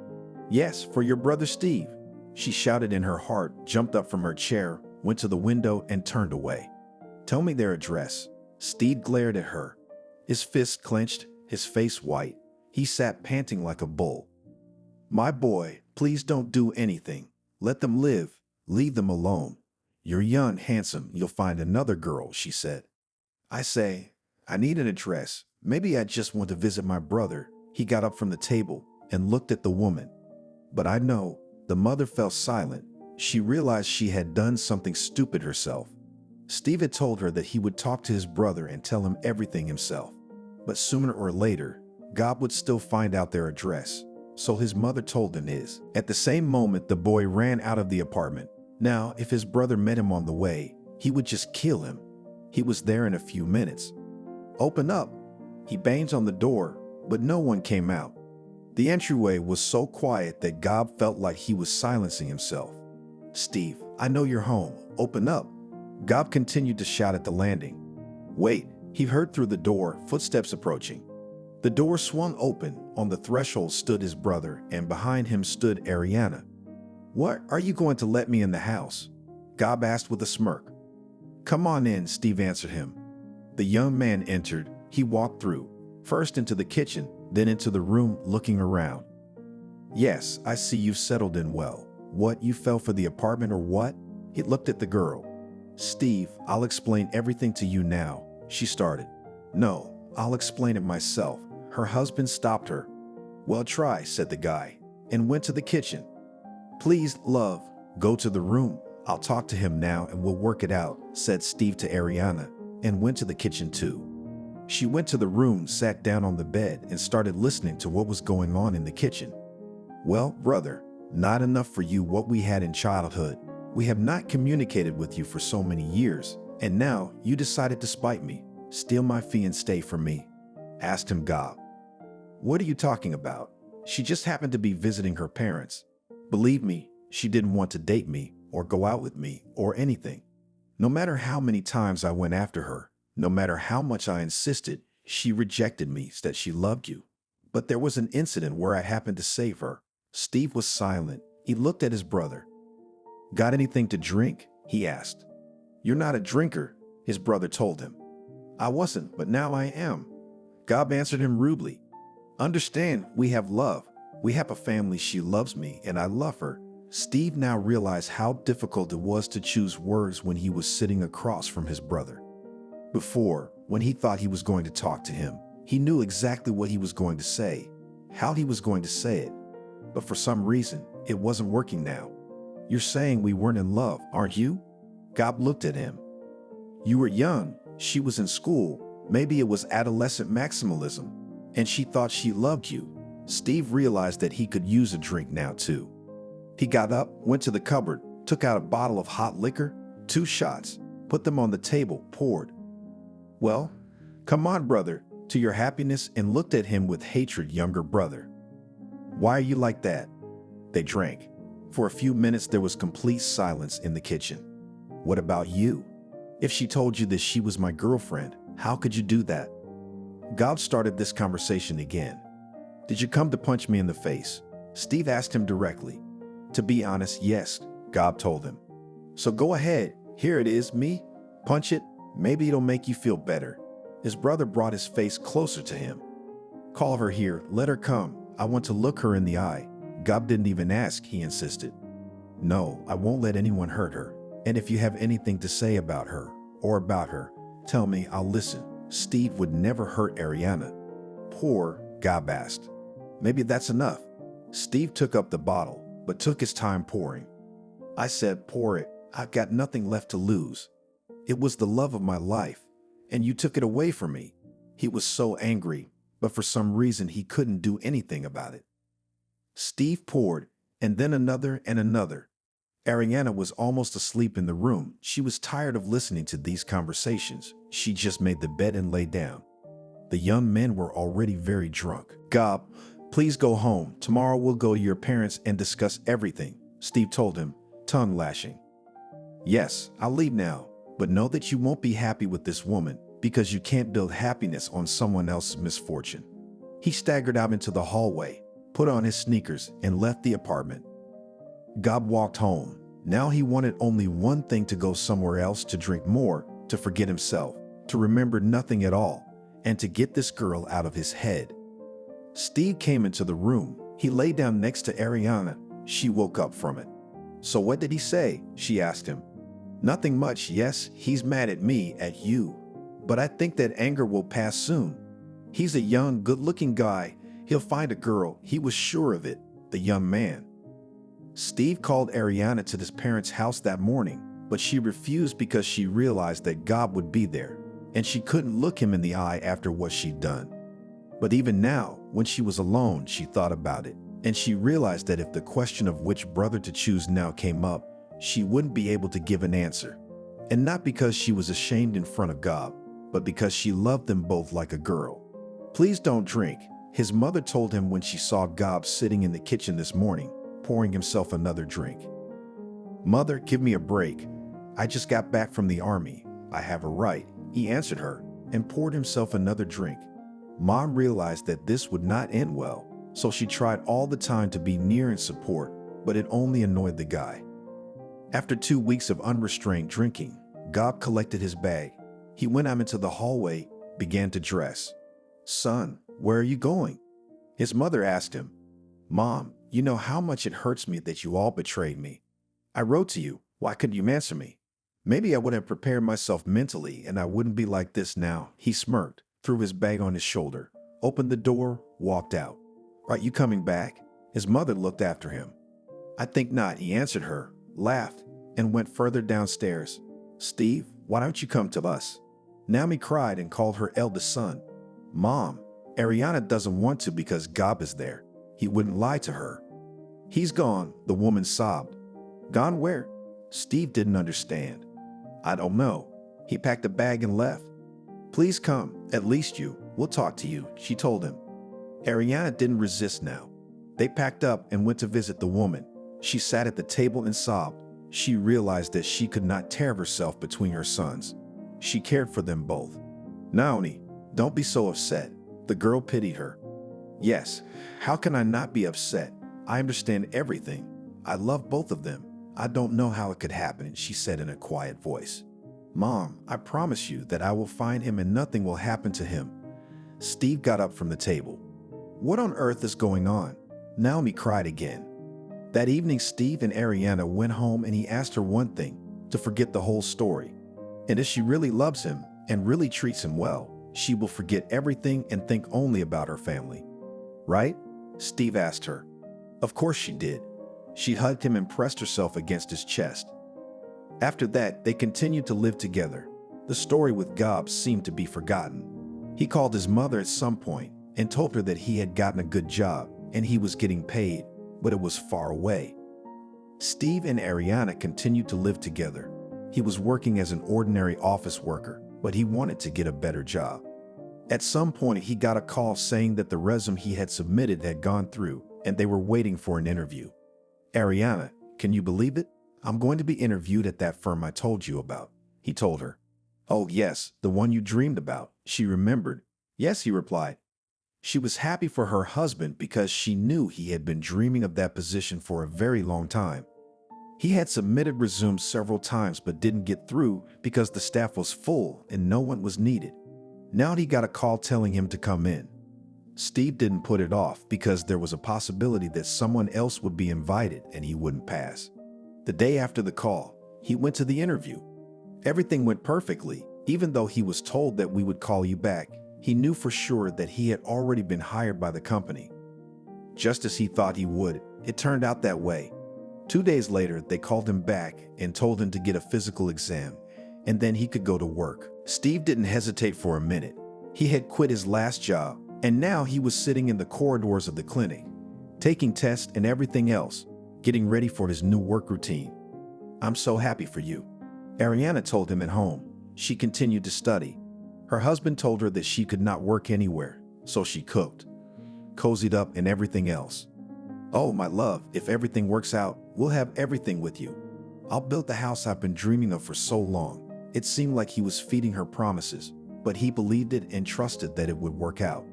Yes, for your brother Steve. She shouted in her heart, jumped up from her chair, went to the window and turned away. Tell me their address. Steve glared at her. His fists clenched, his face white. He sat panting like a bull. My boy, please don't do anything. Let them live. Leave them alone. You're young, handsome. You'll find another girl, she said. I say, I need an address. Maybe I just want to visit my brother. He got up from the table and looked at the woman. But I know. The mother fell silent. She realized she had done something stupid herself. Steve had told her that he would talk to his brother and tell him everything himself. But sooner or later, God would still find out their address. So his mother told him his. At the same moment, the boy ran out of the apartment. Now, if his brother met him on the way, he would just kill him. He was there in a few minutes. Open up. He banged on the door, but no one came out. The entryway was so quiet that Gob felt like he was silencing himself. Steve, I know you're home. Open up. Gob continued to shout at the landing. Wait, he heard through the door, footsteps approaching. The door swung open. On the threshold stood his brother, and behind him stood Ariana. What, are you going to let me in the house? Gob asked with a smirk. Come on in, Steve answered him. The young man entered. He walked through, first into the kitchen, then into the room, looking around. Yes, I see you've settled in well. What, you fell for the apartment or what? He looked at the girl. Steve, I'll explain everything to you now, she started. No, I'll explain it myself. Her husband stopped her. Well, try, said the guy, and went to the kitchen. Please, love, go to the room. I'll talk to him now and we'll work it out, said Steve to Ariana, and went to the kitchen too. She went to the room, sat down on the bed, and started listening to what was going on in the kitchen. Well, brother, not enough for you what we had in childhood. We have not communicated with you for so many years, and now you decided to spite me, steal my fee and stay from me, asked him Gob. What are you talking about? She just happened to be visiting her parents. Believe me, she didn't want to date me or go out with me or anything. No matter how many times I went after her, no matter how much I insisted, she rejected me, said she loved you. But there was an incident where I happened to save her. Steve was silent. He looked at his brother. Got anything to drink? He asked. You're not a drinker, his brother told him. I wasn't, but now I am. Gob answered him rudely. Understand, we have love. We have a family. She loves me and I love her. Steve now realized how difficult it was to choose words when he was sitting across from his brother. Before, when he thought he was going to talk to him, he knew exactly what he was going to say, how he was going to say it. But for some reason, it wasn't working now. You're saying we weren't in love, aren't you? Gob looked at him. You were young. She was in school. Maybe it was adolescent maximalism. And she thought she loved you. Steve realized that he could use a drink now too. He got up, went to the cupboard, took out a bottle of hot liquor, 2 shots, put them on the table, poured. Well, come on, brother, to your happiness, and looked at him with hatred, younger brother. Why are you like that? They drank. For a few minutes, there was complete silence in the kitchen. What about you? If she told you that she was my girlfriend, how could you do that? Gob started this conversation again. Did you come to punch me in the face? Steve asked him directly. To be honest, yes, Gob told him. So go ahead. Here it is, me. Punch it. Maybe it'll make you feel better. His brother brought his face closer to him. Call her here. Let her come. I want to look her in the eye. Gob didn't even ask, he insisted. No, I won't let anyone hurt her. And if you have anything to say about her, tell me, I'll listen. Steve would never hurt Ariana. Pour, Gob asked. Maybe that's enough. Steve took up the bottle, but took his time pouring. I said, pour it. I've got nothing left to lose. It was the love of my life, and you took it away from me. He was so angry, but for some reason he couldn't do anything about it. Steve poured, and then another and another. Ariana was almost asleep in the room. She was tired of listening to these conversations. She just made the bed and lay down. The young men were already very drunk. Gob, Please go home. Tomorrow we'll go to your parents and discuss everything, Steve told him, tongue lashing. Yes, I'll leave now, but know that you won't be happy with this woman because you can't build happiness on someone else's misfortune. He staggered out into the hallway, put on his sneakers, and left the apartment. Gob walked home. Now he wanted only one thing: to go somewhere else, to drink more, to forget himself, to remember nothing at all, and to get this girl out of his head. Steve came into the room. He lay down next to Ariana. She woke up from it. So what did he say? She asked him. Nothing much. Yes, he's mad at me, at you. But I think that anger will pass soon. He's a young, good-looking guy. He'll find a girl. He was sure of it, the young man. Steve called Ariana to his parents' house that morning, but she refused because she realized that Gob would be there, and she couldn't look him in the eye after what she'd done. But even now, when she was alone, she thought about it, and she realized that if the question of which brother to choose now came up, she wouldn't be able to give an answer. And not because she was ashamed in front of Gob, but because she loved them both like a girl. Please don't drink, his mother told him when she saw Gob sitting in the kitchen this morning, pouring himself another drink. Mother, give me a break. I just got back from the army. I have a right, he answered her, and poured himself another drink. Mom realized that this would not end well, so she tried all the time to be near and support, but it only annoyed the guy. After 2 weeks of unrestrained drinking, Gob collected his bag. He went out into the hallway, began to dress. Son, where are you going? His mother asked him. Mom, you know how much it hurts me that you all betrayed me. I wrote to you. Why couldn't you answer me? Maybe I would have prepared myself mentally and I wouldn't be like this now. He smirked, threw his bag on his shoulder, opened the door, walked out. Are you coming back? His mother looked after him. I think not, he answered her, laughed, and went further downstairs. Steve, why don't you come to us? Naomi cried and called her eldest son. Mom, Ariana doesn't want to because Gob is there. He wouldn't lie to her. He's gone, the woman sobbed. Gone where? Steve didn't understand. I don't know. He packed a bag and left. Please come, at least we'll talk to you, she told him. Ariana didn't resist now. They packed up and went to visit the woman. She sat at the table and sobbed. She realized that she could not tear herself between her sons. She cared for them both. Naomi, don't be so upset. The girl pitied her. Yes, how can I not be upset? I understand everything. I love both of them. I don't know how it could happen, she said in a quiet voice. Mom, I promise you that I will find him and nothing will happen to him. Steve got up from the table. What on earth is going on? Naomi cried again. That evening, Steve and Ariana went home and he asked her one thing, to forget the whole story. And if she really loves him and really treats him well, she will forget everything and think only about her family. Right? Steve asked her. Of course she did. She hugged him and pressed herself against his chest. After that, they continued to live together. The story with Gob seemed to be forgotten. He called his mother at some point and told her that he had gotten a good job and he was getting paid, but it was far away. Steve and Ariana continued to live together. He was working as an ordinary office worker, but he wanted to get a better job. At some point, he got a call saying that the resume he had submitted had gone through and they were waiting for an interview. Ariana, can you believe it? I'm going to be interviewed at that firm I told you about, he told her. Oh yes, the one you dreamed about, she remembered. Yes, he replied. She was happy for her husband because she knew he had been dreaming of that position for a very long time. He had submitted resumes several times but didn't get through because the staff was full and no one was needed. Now he got a call telling him to come in. Steve didn't put it off because there was a possibility that someone else would be invited and he wouldn't pass. The day after the call, he went to the interview. Everything went perfectly. Even though he was told that we would call you back, he knew for sure that he had already been hired by the company. Just as he thought he would, it turned out that way. 2 days later, they called him back and told him to get a physical exam, and then he could go to work. Steve didn't hesitate for a minute. He had quit his last job, and now he was sitting in the corridors of the clinic, taking tests and everything else, getting ready for his new work routine. I'm so happy for you, Ariana told him at home. She continued to study. Her husband told her that she could not work anywhere, so she cooked. cozied up and everything else. "Oh, my love, if everything works out, we'll have everything with you. I'll build the house I've been dreaming of for so long." It seemed like he was feeding her promises, but he believed it and trusted that it would work out.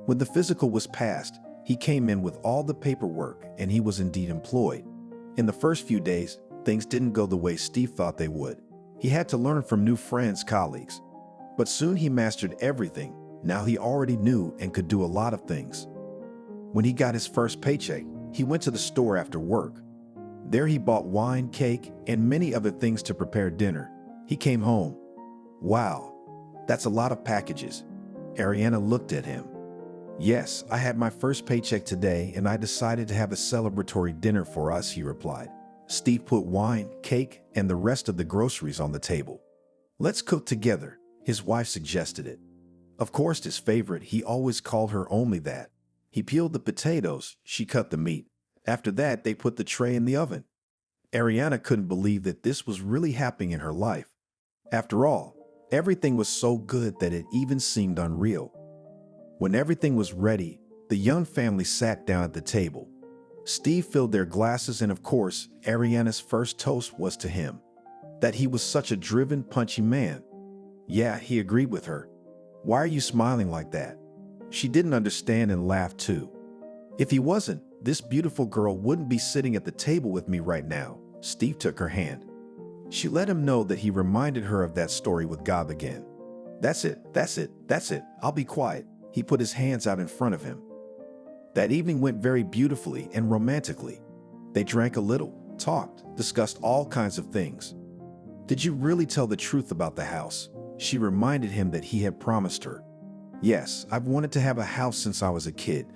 When the physical was passed, he came in with all the paperwork and he was indeed employed. In the first few days, things didn't go the way Steve thought they would. He had to learn from new friends, colleagues. But soon he mastered everything. Now he already knew and could do a lot of things. When he got his first paycheck, he went to the store after work. There he bought wine, cake, and many other things to prepare dinner. He came home. "Wow, that's a lot of packages." Ariana looked at him. "Yes, I had my first paycheck today and I decided to have a celebratory dinner for us," he replied. Steve put wine, cake, and the rest of the groceries on the table. "Let's cook together," his wife suggested it. Of course, his favorite, he always called her only that. He peeled the potatoes, she cut the meat. After that, they put the tray in the oven. Ariana couldn't believe that this was really happening in her life. After all, everything was so good that it even seemed unreal. When everything was ready, the young family sat down at the table. Steve filled their glasses and of course, Ariana's first toast was to him. That he was such a driven, punchy man. Yeah, he agreed with her. "Why are you smiling like that?" She didn't understand and laughed too. "If he wasn't, this beautiful girl wouldn't be sitting at the table with me right now." Steve took her hand. She let him know that he reminded her of that story with God again. That's it. I'll be quiet." He put his hands out in front of him. That evening went very beautifully and romantically. They drank a little, talked, discussed all kinds of things. "Did you really tell the truth about the house?" She reminded him that he had promised her. "Yes, I've wanted to have a house since I was a kid,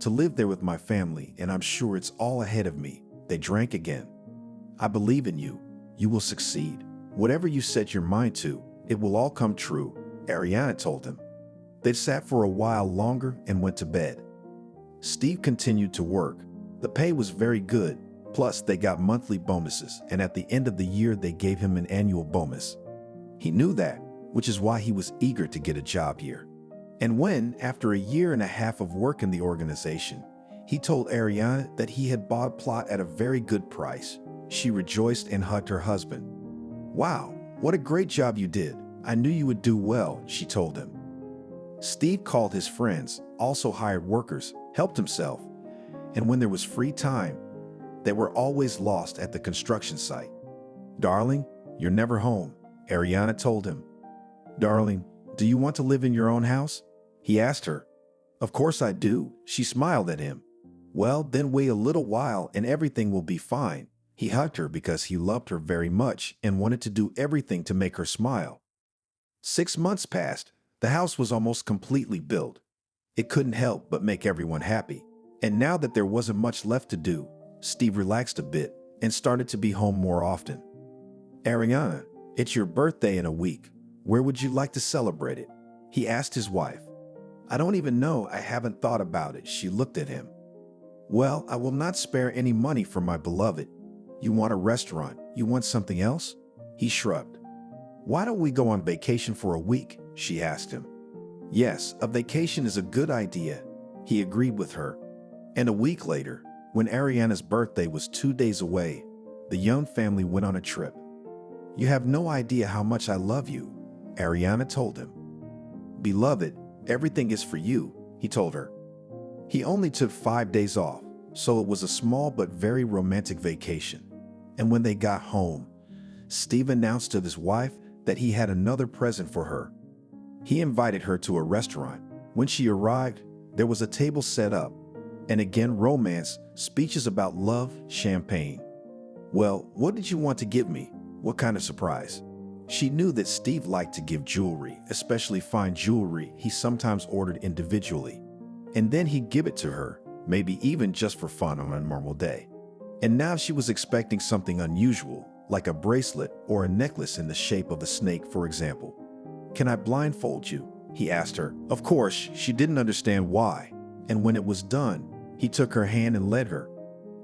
to live there with my family, and I'm sure it's all ahead of me." They drank again. "I believe in you. You will succeed. Whatever you set your mind to, it will all come true," Ariana told him. They sat for a while longer and went to bed. Steve continued to work. The pay was very good, plus they got monthly bonuses, and at the end of the year they gave him an annual bonus. He knew that, which is why he was eager to get a job here. And when, after a year and a half of work in the organization, he told Ariana that he had bought a plot at a very good price, she rejoiced and hugged her husband. "Wow, what a great job you did. I knew you would do well," she told him. Steve called his friends, also hired workers, helped himself, and when there was free time, they were always lost at the construction site. "Darling, you're never home," Ariana told him. "Darling, do you want to live in your own house?" he asked her. "Of course I do," she smiled at him. "Well, then wait a little while and everything will be fine." He hugged her because he loved her very much and wanted to do everything to make her smile. 6 months passed. The house was almost completely built. It couldn't help but make everyone happy. And now that there wasn't much left to do, Steve relaxed a bit and started to be home more often. "Ariana, it's your birthday in a week. Where would you like to celebrate it?" he asked his wife. "I don't even know. I haven't thought about it." She looked at him. "Well, I will not spare any money for my beloved. You want a restaurant? You want something else?" He shrugged. "Why don't we go on vacation for a week?" she asked him. "Yes, a vacation is a good idea," he agreed with her. And a week later, when Ariana's birthday was 2 days away, the young family went on a trip. "You have no idea how much I love you," Ariana told him. "Beloved, everything is for you," he told her. He only took 5 days off, so it was a small but very romantic vacation. And when they got home, Steve announced to his wife that he had another present for her. He invited her to a restaurant. When she arrived, there was a table set up, and again romance, speeches about love, champagne. "Well, what did you want to give me? What kind of surprise?" She knew that Steve liked to give jewelry, especially fine jewelry he sometimes ordered individually. And then he'd give it to her, maybe even just for fun on a normal day. And now she was expecting something unusual, like a bracelet or a necklace in the shape of a snake, for example. "Can I blindfold you?" he asked her. Of course, she didn't understand why, and when it was done, he took her hand and led her.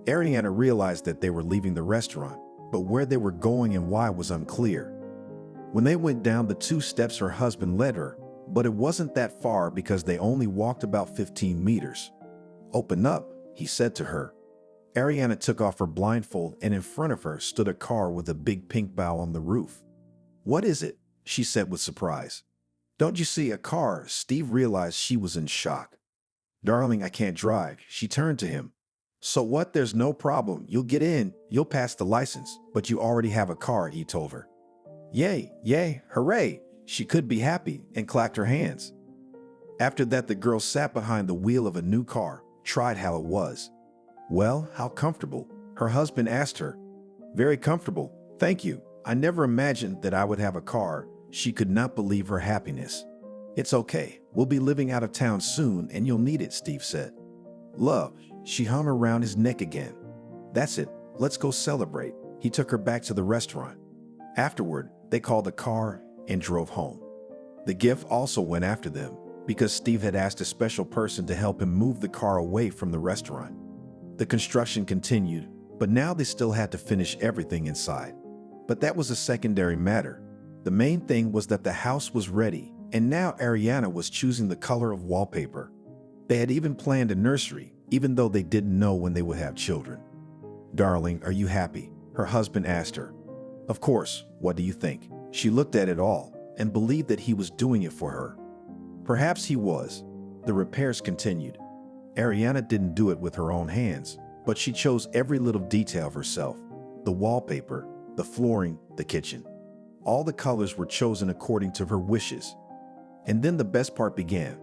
Ariana realized that they were leaving the restaurant, but where they were going and why was unclear. When they went down the 2 steps, her husband led her, but it wasn't that far because they only walked about 15 meters. "Open up," he said to her. Ariana took off her blindfold, and in front of her stood a car with a big pink bow on the roof. "What is it?" she said with surprise. "Don't you see a car?" Steve realized she was in shock. "Darling, I can't drive." She turned to him. "So what? There's no problem. You'll get in. You'll pass the license. But you already have a car," he told her. "Yay, yay, hooray!" She could be happy and clapped her hands. After that, the girl sat behind the wheel of a new car, tried how it was. "Well, how comfortable?" her husband asked her. "Very comfortable, thank you. I never imagined that I would have a car." She could not believe her happiness. "It's okay. We'll be living out of town soon and you'll need it," Steve said. "Love," she hung around his neck again. "That's it. Let's go celebrate." He took her back to the restaurant. Afterward, they called a car and drove home. The gift also went after them because Steve had asked a special person to help him move the car away from the restaurant. The construction continued, but now they still had to finish everything inside. But that was a secondary matter. The main thing was that the house was ready, and now Ariana was choosing the color of wallpaper. They had even planned a nursery, even though they didn't know when they would have children. "Darling, are you happy?" her husband asked her. "Of course. What do you think?" She looked at it all and believed that he was doing it for her. Perhaps he was. The repairs continued. Ariana didn't do it with her own hands, but she chose every little detail herself. The wallpaper, the flooring, the kitchen. All the colors were chosen according to her wishes. And then the best part began.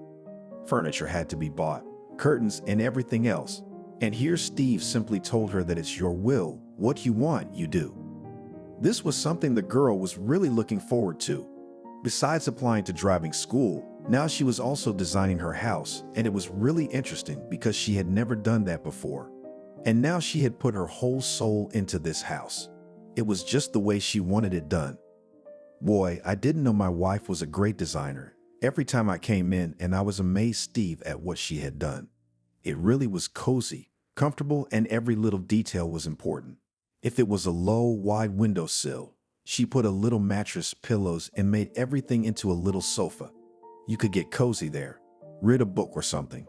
Furniture had to be bought, curtains and everything else. And here Steve simply told her that it's your will. What you want, you do. This was something the girl was really looking forward to. Besides applying to driving school, now she was also designing her house, and it was really interesting because she had never done that before. And now she had put her whole soul into this house. It was just the way she wanted it done. Boy, I didn't know my wife was a great designer. Every time I came in, and I was amazed Steve at what she had done. It really was cozy, comfortable, and every little detail was important. If it was a low, wide windowsill, she put a little mattress, pillows, and made everything into a little sofa. You could get cozy there, read a book or something.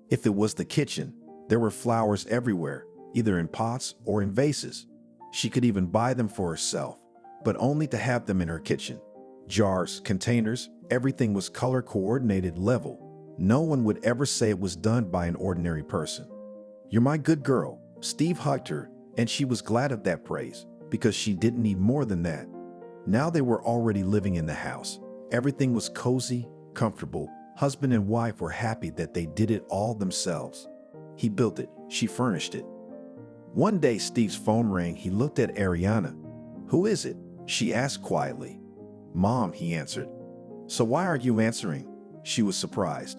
If it was the kitchen, there were flowers everywhere, either in pots or in vases. She could even buy them for herself, but only to have them in her kitchen. Jars, containers, everything was color coordinated, level. No one would ever say it was done by an ordinary person. "You're my good girl." Steve hugged her, and she was glad of that praise because she didn't need more than that. Now they were already living in the house. Everything was cozy, comfortable. Husband and wife were happy that they did it all themselves. He built it, she furnished it. One day Steve's phone rang. He looked at Ariana. "Who is it?" she asked quietly. "Mom," he answered. "So why aren't you answering?" She was surprised.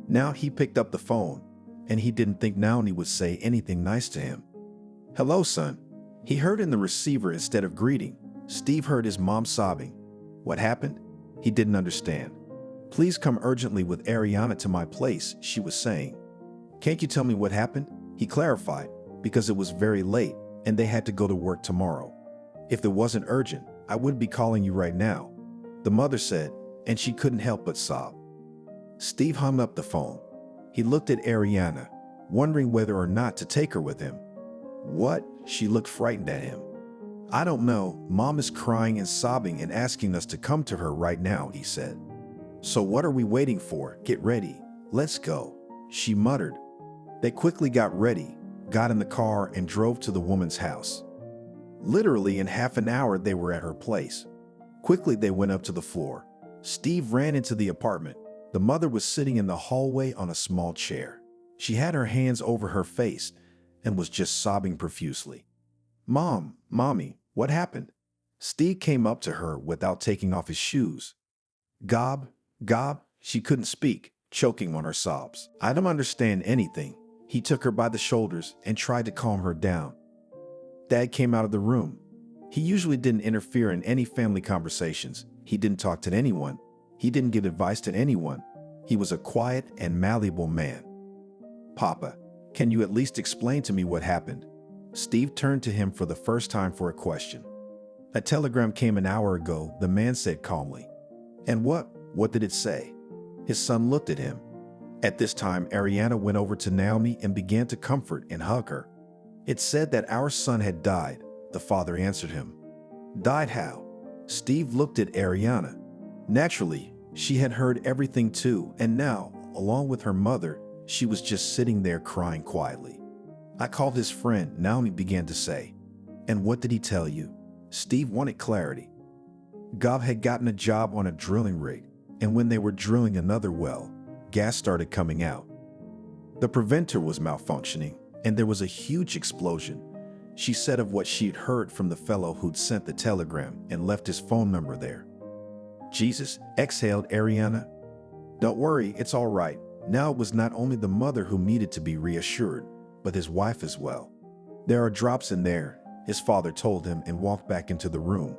Now he picked up the phone, and he didn't think Naomi would say anything nice to him. "Hello, son." He heard in the receiver instead of greeting. Steve heard his mom sobbing. What happened? He didn't understand. "Please come urgently with Ariana to my place," she was saying. "Can't you tell me what happened?" He clarified, because it was very late and they had to go to work tomorrow. "If it wasn't urgent, I wouldn't be calling you right now," the mother said, and she couldn't help but sob. Steve hung up the phone. He looked at Ariana, wondering whether or not to take her with him. "What?" She looked frightened at him. "I don't know. Mom is crying and sobbing and asking us to come to her right now," he said. "So what are we waiting for? Get ready. Let's go," she muttered. They quickly got ready, got in the car, and drove to the woman's house. Literally in half an hour they were at her place. Quickly they went up to the floor. Steve ran into the apartment. The mother was sitting in the hallway on a small chair. She had her hands over her face and was just sobbing profusely. "Mom, Mommy, what happened?" Steve came up to her without taking off his shoes. "Gob, Gob," she couldn't speak, choking on her sobs. "I don't understand anything." He took her by the shoulders and tried to calm her down. Dad came out of the room. He usually didn't interfere in any family conversations. He didn't talk to anyone. He didn't give advice to anyone. He was a quiet and malleable man. "Papa, can you at least explain to me what happened?" Steve turned to him for the first time for a question. "A telegram came an hour ago," the man said calmly. "And what did it say?" His son looked at him. At this time, Ariana went over to Naomi and began to comfort and hug her. It said that our son had died, the father answered him. Died how? Steve looked at Ariana. Naturally, she had heard everything too, and now, along with her mother, she was just sitting there crying quietly. I called his friend, Naomi began to say. And what did he tell you? Steve wanted clarity. Gob had gotten a job on a drilling rig, and when they were drilling another well, gas started coming out. The preventer was malfunctioning, and there was a huge explosion. She said of what she'd heard from the fellow who'd sent the telegram and left his phone number there. Jesus, exhaled Ariana. Don't worry, it's all right. Now it was not only the mother who needed to be reassured, but his wife as well. There are drops in there, his father told him and walked back into the room.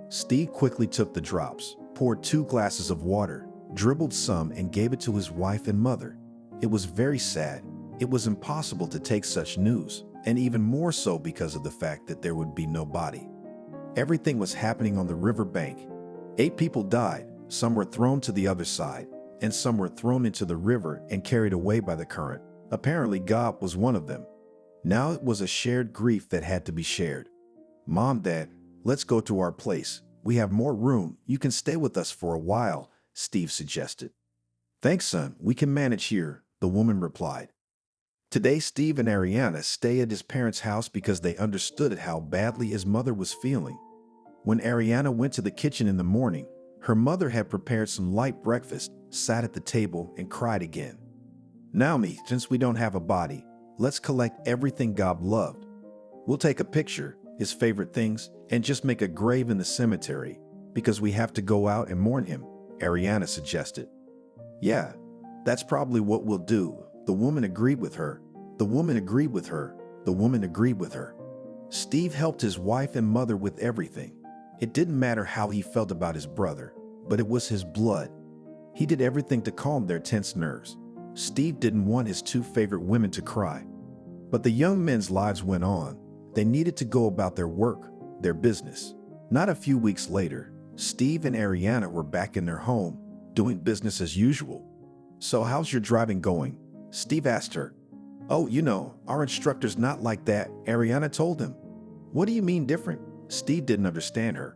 Steve quickly took the drops, poured 2 glasses of water, dribbled some and gave it to his wife and mother. It was very sad. It was impossible to take such news, and even more so because of the fact that there would be no body. Everything was happening on the river bank. 8 people died, some were thrown to the other side, and some were thrown into the river and carried away by the current. Apparently, Gob was one of them. Now it was a shared grief that had to be shared. Mom, Dad, let's go to our place. We have more room. You can stay with us for a while, Steve suggested. Thanks, son. We can manage here, the woman replied. Today, Steve and Ariana stay at his parents' house because they understood how badly his mother was feeling. When Ariana went to the kitchen in the morning, her mother had prepared some light breakfast, sat at the table, and cried again. Naomi, since we don't have a body, let's collect everything Gob loved. We'll take a picture, his favorite things, and just make a grave in the cemetery, because we have to go out and mourn him, Ariana suggested. Yeah, that's probably what we'll do. The woman agreed with her. The woman agreed with her. The woman agreed with her. Steve helped his wife and mother with everything. It didn't matter how he felt about his brother, but it was his blood. He did everything to calm their tense nerves. Steve didn't want his 2 favorite women to cry. But the young men's lives went on. They needed to go about their work, their business. Not a few weeks later, Steve and Ariana were back in their home, doing business as usual. So how's your driving going? Steve asked her. Oh, our instructor's not like that, Ariana told him. What do you mean different? Steve didn't understand her.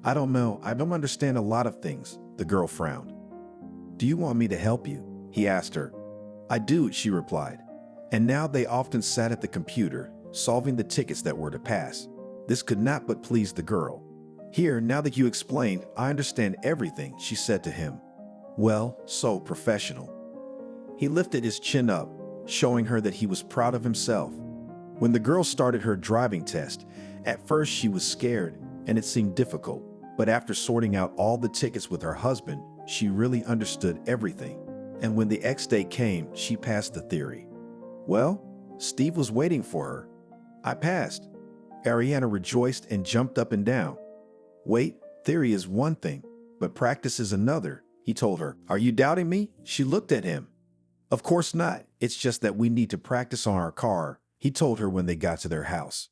I don't know. I don't understand a lot of things, the girl frowned. Do you want me to help you? He asked her. I do, she replied. And now they often sat at the computer, solving the tickets that were to pass. This could not but please the girl. Here, now that you explained, I understand everything, she said to him. Well, so professional. He lifted his chin up, showing her that he was proud of himself. When the girl started her driving test, at first she was scared and it seemed difficult, but after sorting out all the tickets with her husband, she really understood everything. And when the X day came, she passed the theory. Well, Steve was waiting for her. I passed. Ariana rejoiced and jumped up and down. Wait, theory is one thing, but practice is another, he told her. Are you doubting me? She looked at him. Of course not. It's just that we need to practice on our car, he told her when they got to their house.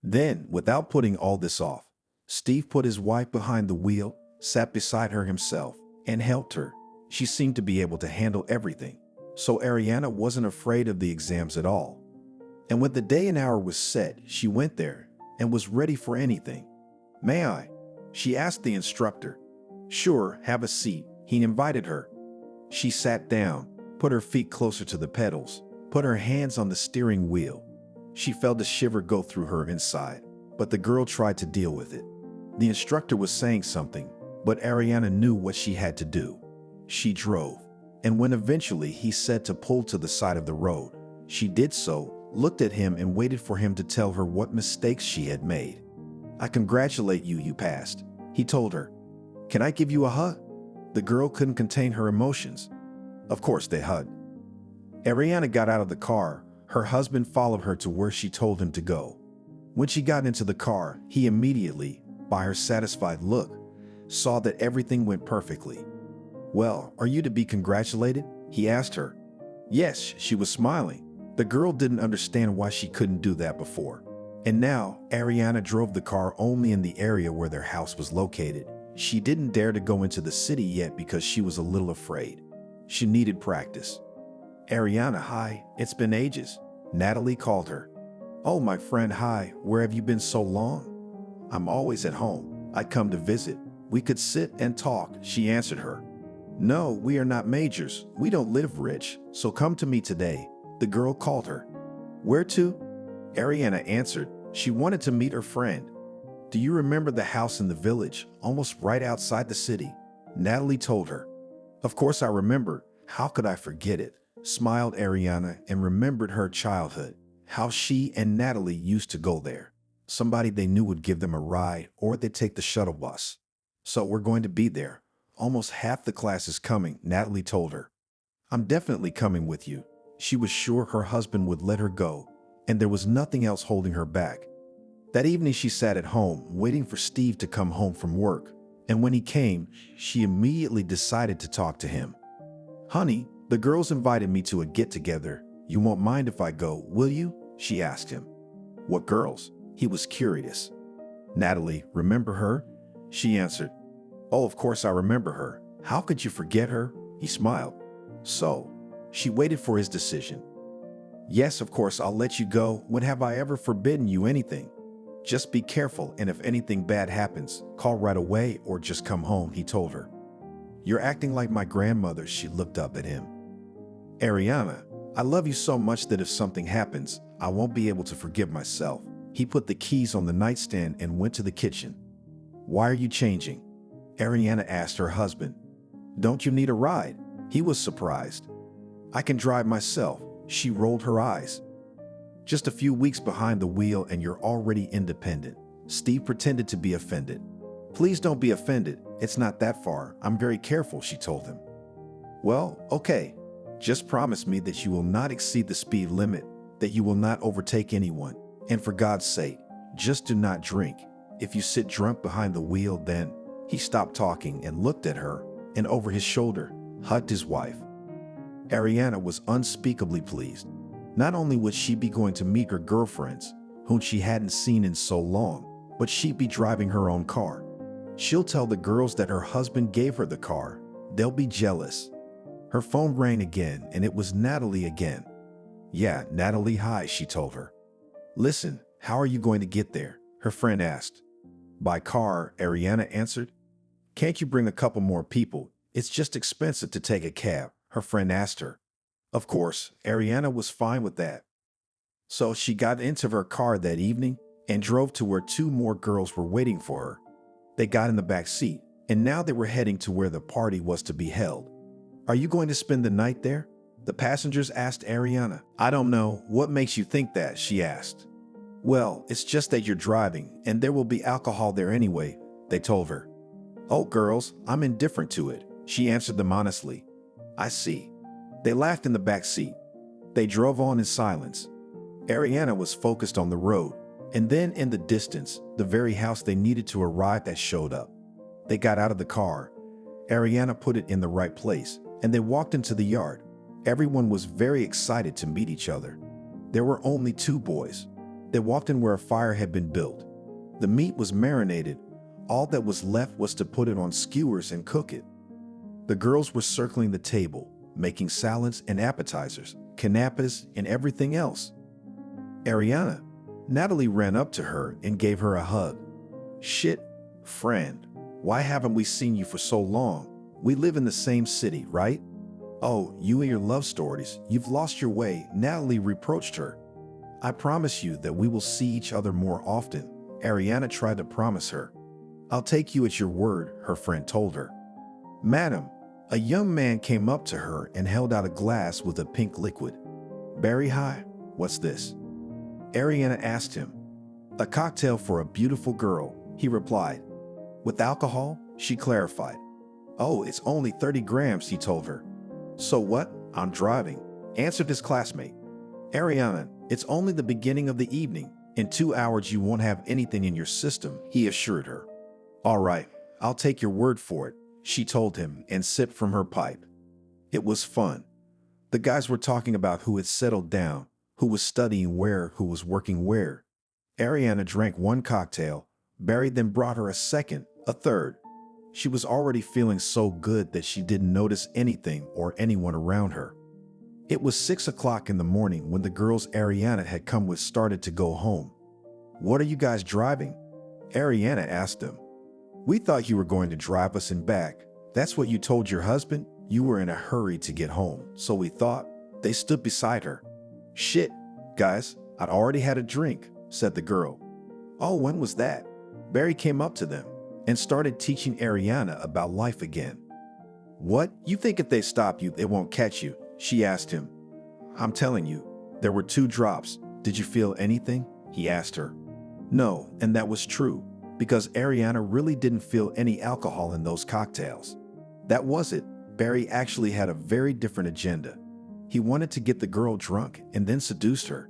Then, without putting all this off, Steve put his wife behind the wheel, sat beside her himself, and helped her. She seemed to be able to handle everything, so Ariana wasn't afraid of the exams at all. And when the day and hour was set, she went there and was ready for anything. May I? She asked the instructor. Sure, have a seat, he invited her. She sat down, put her feet closer to the pedals, put her hands on the steering wheel. She felt a shiver go through her inside, but the girl tried to deal with it. The instructor was saying something, but Ariana knew what she had to do. She drove, and when eventually he said to pull to the side of the road, she did so, looked at him and waited for him to tell her what mistakes she had made. I congratulate you, you passed, he told her. Can I give you a hug? The girl couldn't contain her emotions. Of course they hugged. Ariana got out of the car. Her husband followed her to where she told him to go. When she got into the car, he immediately, by her satisfied look, saw that everything went perfectly. Well, are you to be congratulated? He asked her. Yes, she was smiling. The girl didn't understand why she couldn't do that before. And now, Ariana drove the car only in the area where their house was located. She didn't dare to go into the city yet because she was a little afraid. She needed practice. Ariana, hi, it's been ages. Natalie called her. Oh, my friend, hi, where have you been so long? I'm always at home. I come to visit. We could sit and talk, she answered her. No, we are not majors. We don't live rich, so come to me today, the girl called her. Where to? Ariana answered. She wanted to meet her friend. Do you remember the house in the village, almost right outside the city? Natalie told her. Of course I remember. How could I forget it? Smiled Ariana and remembered her childhood, how she and Natalie used to go there. Somebody they knew would give them a ride or they'd take the shuttle bus. So we're going to be there. Almost half the class is coming, Natalie told her. I'm definitely coming with you. She was sure her husband would let her go, and there was nothing else holding her back. That evening she sat at home, waiting for Steve to come home from work, and when he came, she immediately decided to talk to him. Honey, the girls invited me to a get-together. You won't mind if I go, will you? She asked him. What girls? He was curious. Natalie, remember her? She answered. Oh, of course I remember her. How could you forget her? He smiled. So, she waited for his decision. Yes, of course, I'll let you go. When have I ever forbidden you anything? Just be careful, and if anything bad happens, call right away or just come home, he told her. You're acting like my grandmother, she looked up at him. Ariana, I love you so much that if something happens, I won't be able to forgive myself. He put the keys on the nightstand and went to the kitchen. Why are you changing? Ariana asked her husband. Don't you need a ride? He was surprised. I can drive myself. She rolled her eyes. Just a few weeks behind the wheel and you're already independent. Steve pretended to be offended. Please don't be offended. It's not that far. I'm very careful, she told him. Well, okay. Just promise me that you will not exceed the speed limit, that you will not overtake anyone, and for God's sake, just do not drink. If you sit drunk behind the wheel, then... He stopped talking and looked at her, and over his shoulder, hugged his wife. Ariana was unspeakably pleased. Not only would she be going to meet her girlfriends, whom she hadn't seen in so long, but she'd be driving her own car. She'll tell the girls that her husband gave her the car. They'll be jealous. Her phone rang again, and it was Natalie again. Yeah, Natalie, hi, she told her. Listen, how are you going to get there? Her friend asked. By car, Ariana answered. Can't you bring a couple more people? It's just expensive to take a cab, her friend asked her. Of course, Ariana was fine with that. So she got into her car that evening and drove to where two more girls were waiting for her. They got in the back seat, and now they were heading to where the party was to be held. Are you going to spend the night there? The passengers asked Ariana. I don't know. What makes you think that? She asked. Well, it's just that you're driving, and there will be alcohol there anyway, they told her. Oh, girls, I'm indifferent to it, she answered them honestly. I see. They laughed in the back seat. They drove on in silence. Ariana was focused on the road, and then in the distance, the very house they needed to arrive at showed up. They got out of the car. Ariana put it in the right place, and they walked into the yard. Everyone was very excited to meet each other. There were only two boys. They walked in where a fire had been built. The meat was marinated. All that was left was to put it on skewers and cook it. The girls were circling the table, making salads and appetizers, canapes and everything else. Ariana, Natalie ran up to her and gave her a hug. Shit, friend, why haven't we seen you for so long? We live in the same city, right? Oh, you and your love stories, you've lost your way, Natalie reproached her. I promise you that we will see each other more often, Ariana tried to promise her. I'll take you at your word, her friend told her. Madam, a young man came up to her and held out a glass with a pink liquid. Very high, what's this? Ariana asked him. A cocktail for a beautiful girl, he replied. With alcohol, she clarified. Oh, it's only 30 grams, he told her. So what? I'm driving, answered his classmate. Ariana, it's only the beginning of the evening. In 2 hours you won't have anything in your system, he assured her. All right, I'll take your word for it, she told him and sipped from her pipe. It was fun. The guys were talking about who had settled down, who was studying where, who was working where. Ariana drank one cocktail. Barry then brought her a second, a third. She was already feeling so good that she didn't notice anything or anyone around her. It was 6 o'clock in the morning when the girls Ariana had come with started to go home. "What are you guys driving?" Ariana asked them. "We thought you were going to drive us and back. That's what you told your husband? You were in a hurry to get home, so we thought." They stood beside her. "Shit, guys, I'd already had a drink," said the girl. "Oh, when was that?" Barry came up to them and started teaching Ariana about life again. "What? You think if they stop you, they won't catch you?" she asked him. "I'm telling you, there were 2 drops. Did you feel anything?" he asked her. No, and that was true, because Ariana really didn't feel any alcohol in those cocktails. That was it. Barry actually had a very different agenda. He wanted to get the girl drunk and then seduce her.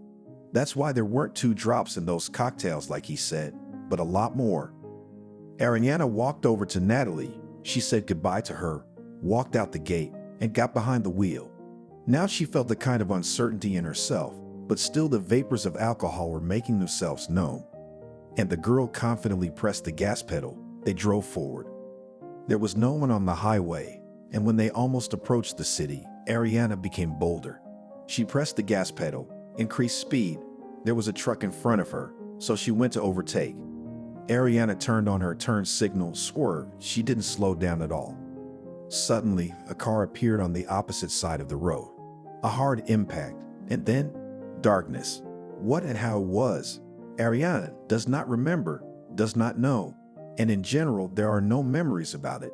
That's why there weren't 2 drops in those cocktails like he said, but a lot more. Ariana walked over to Natalie. She said goodbye to her, walked out the gate, and got behind the wheel. Now she felt a kind of uncertainty in herself, but still the vapors of alcohol were making themselves known. And the girl confidently pressed the gas pedal. They drove forward. There was no one on the highway, and when they almost approached the city, Ariana became bolder. She pressed the gas pedal, increased speed. There was a truck in front of her, so she went to overtake. Ariana turned on her turn signal, swerved. She didn't slow down at all. Suddenly, a car appeared on the opposite side of the road. A hard impact, and then darkness. What and how it was, Ariana does not remember, does not know, and in general, there are no memories about it.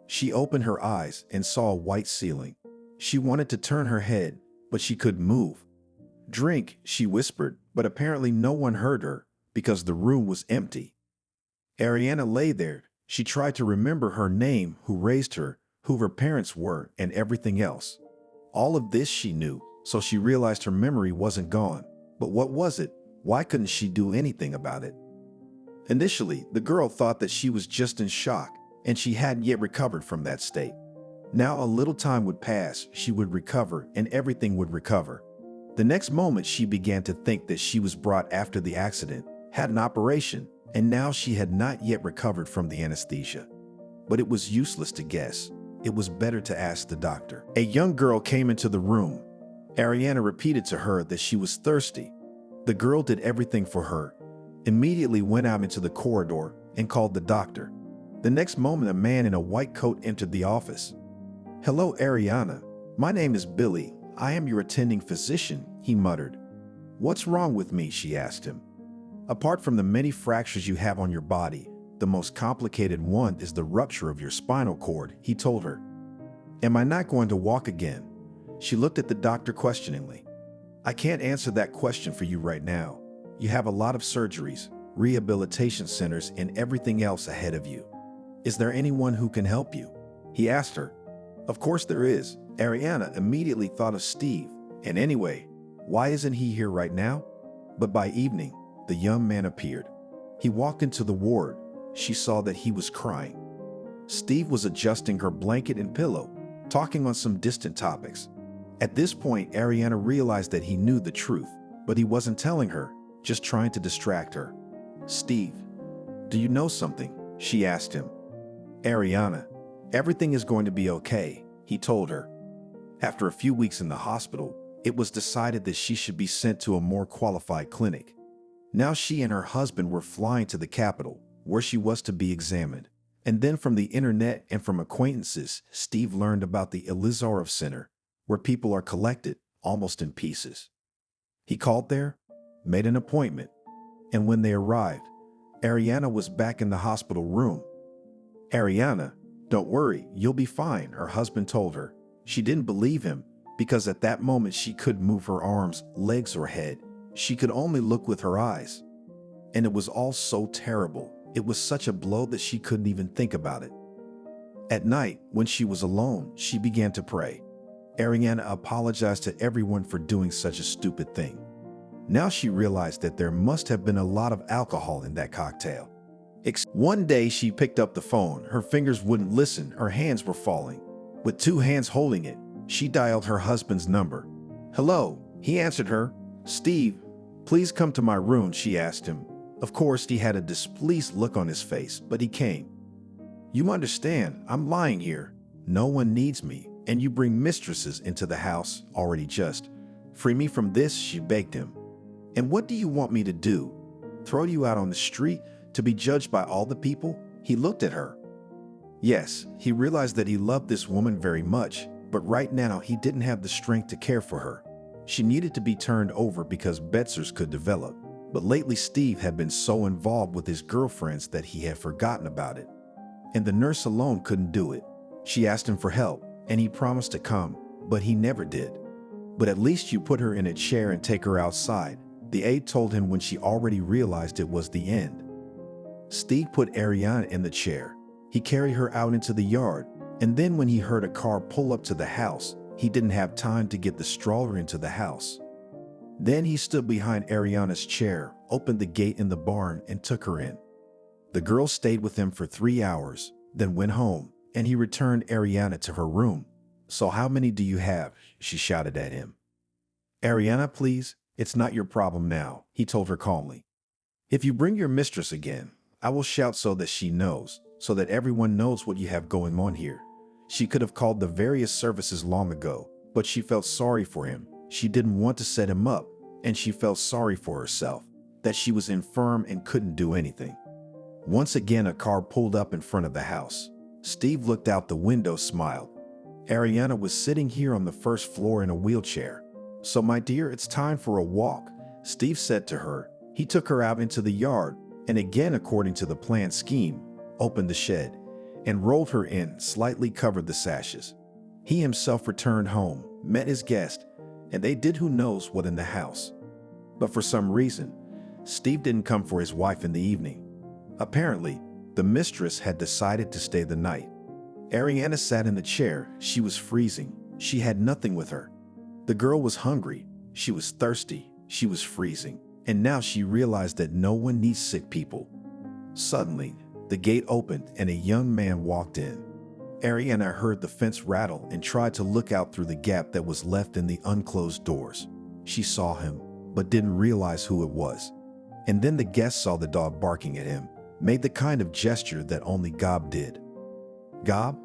She opened her eyes and saw a white ceiling. She wanted to turn her head, but she couldn't move. "Drink," she whispered, but apparently no one heard her because the room was empty. Ariana lay there. She tried to remember her name, who raised her, who her parents were, and everything else. All of this she knew, so she realized her memory wasn't gone. But what was it? Why couldn't she do anything about it? Initially, the girl thought that she was just in shock, and she hadn't yet recovered from that state. Now a little time would pass, she would recover, and everything would recover. The next moment she began to think that she was brought after the accident, had an operation, and now she had not yet recovered from the anesthesia. But it was useless to guess. It was better to ask the doctor. A young girl came into the room. Ariana repeated to her that she was thirsty. The girl did everything for her, immediately went out into the corridor and called the doctor. The next moment, a man in a white coat entered the office. "Hello, Ariana. My name is Billy. I am your attending physician," he muttered. "What's wrong with me?" she asked him. "Apart from the many fractures you have on your body, the most complicated one is the rupture of your spinal cord," he told her. "Am I not going to walk again?" She looked at the doctor questioningly. "I can't answer that question for you right now. You have a lot of surgeries, rehabilitation centers, and everything else ahead of you. Is there anyone who can help you?" he asked her. "Of course there is." Ariana immediately thought of Steve. And anyway, why isn't he here right now? But by evening, the young man appeared. He walked into the ward. She saw that he was crying. Steve was adjusting her blanket and pillow, talking on some distant topics. At this point, Ariana realized that he knew the truth, but he wasn't telling her, just trying to distract her. "Steve, do you know something?" she asked him. "Ariana, everything is going to be okay," he told her. After a few weeks in the hospital, it was decided that she should be sent to a more qualified clinic. Now she and her husband were flying to the capital, where she was to be examined. And then from the internet and from acquaintances, Steve learned about the Elizarov Center, where people are collected, almost in pieces. He called there, made an appointment, and when they arrived, Ariana was back in the hospital room. "Ariana, don't worry, you'll be fine," her husband told her. She didn't believe him, because at that moment she couldn't move her arms, legs, or head. She could only look with her eyes. And it was all so terrible. It was such a blow that she couldn't even think about it. At night, when she was alone, she began to pray. Ariana apologized to everyone for doing such a stupid thing. Now she realized that there must have been a lot of alcohol in that cocktail. One day she picked up the phone. Her fingers wouldn't listen. Her hands were falling. With 2 hands holding it, she dialed her husband's number. "Hello," he answered her. "Steve, please come to my room," she asked him. Of course, he had a displeased look on his face, but he came. You understand, I'm lying here. No one needs me, and you bring mistresses into the house already just. Free me from this, she begged him. And what do you want me to do? Throw you out on the street to be judged by all the people? He looked at her. Yes, he realized that he loved this woman very much, but right now he didn't have the strength to care for her. She needed to be turned over because Betzers could develop. But lately Steve had been so involved with his girlfriends that he had forgotten about it. And the nurse alone couldn't do it. She asked him for help, and he promised to come, but he never did. But at least you put her in a chair and take her outside, the aide told him when she already realized it was the end. Steve put Ariana in the chair. He carried her out into the yard, and then when he heard a car pull up to the house, he didn't have time to get the stroller into the house. Then he stood behind Ariana's chair, opened the gate in the barn, and took her in. The girl stayed with him for 3 hours, then went home, and he returned Ariana to her room. So how many do you have? She shouted at him. Ariana, please, it's not your problem now, he told her calmly. If you bring your mistress again, I will shout so that she knows, so that everyone knows what you have going on here. She could have called the various services long ago, but she felt sorry for him. She didn't want to set him up, and she felt sorry for herself, that she was infirm and couldn't do anything. Once again, a car pulled up in front of the house. Steve looked out the window, smiled. Ariana was sitting here on the first floor in a wheelchair. So my dear, it's time for a walk, Steve said to her. He took her out into the yard, and again, according to the planned scheme, opened the shed, and rolled her in, slightly covered the sashes. He himself returned home, met his guest, and they did who knows what in the house. But for some reason, Steve didn't come for his wife in the evening. Apparently, the mistress had decided to stay the night. Ariana sat in the chair. She was freezing. She had nothing with her. The girl was hungry. She was thirsty. She was freezing. And now she realized that no one needs sick people. Suddenly, the gate opened and a young man walked in. Ariana heard the fence rattle and tried to look out through the gap that was left in the unclosed doors. She saw him, but didn't realize who it was. And then the guest saw the dog barking at him, made the kind of gesture that only Gob did. Gob?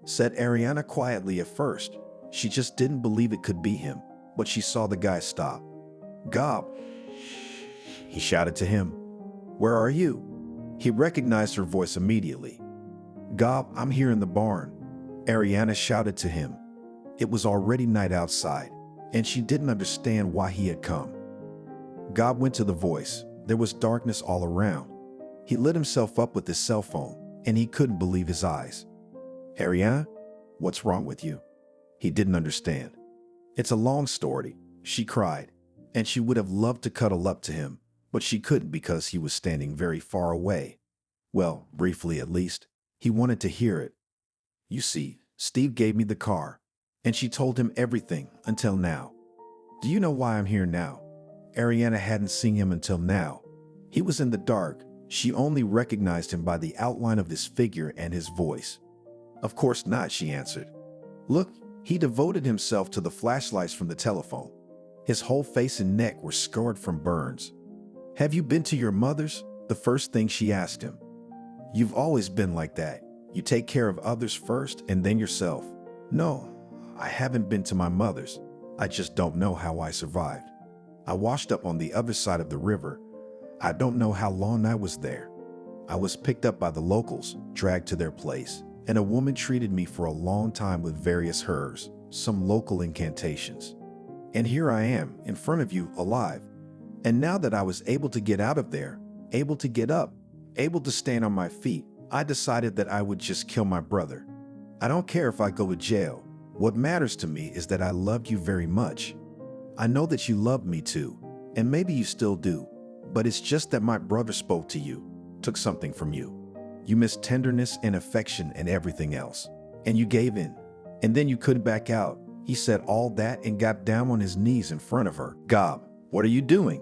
Said Ariana quietly at first. She just didn't believe it could be him, but she saw the guy stop. Gob! He shouted to him. Where are you? He recognized her voice immediately. Gob, I'm here in the barn, Ariana shouted to him. It was already night outside, and she didn't understand why he had come. Gob went to the voice. There was darkness all around. He lit himself up with his cell phone, and he couldn't believe his eyes. Ariana, what's wrong with you? He didn't understand. It's a long story, she cried, and she would have loved to cuddle up to him, but she couldn't because he was standing very far away. Well, briefly at least, he wanted to hear it. You see, Steve gave me the car, and she told him everything until now. Do you know why I'm here now? Ariana hadn't seen him until now. He was in the dark. She only recognized him by the outline of his figure and his voice. Of course not, she answered. Look, he devoted himself to the flashlights from the telephone. His whole face and neck were scarred from burns. Have you been to your mother's? The first thing she asked him. You've always been like that. You take care of others first and then yourself. No, I haven't been to my mother's. I just don't know how I survived. I washed up on the other side of the river. I don't know how long I was there. I was picked up by the locals, dragged to their place, and a woman treated me for a long time with various herbs, some local incantations. And here I am, in front of you, alive. And now that I was able to get out of there, able to get up, able to stand on my feet, I decided that I would just kill my brother. I don't care if I go to jail. What matters to me is that I loved you very much. I know that you loved me too, and maybe you still do, but it's just that my brother spoke to you, took something from you. You missed tenderness and affection and everything else, and you gave in, and then you couldn't back out. He said all that and got down on his knees in front of her. Gob, what are you doing?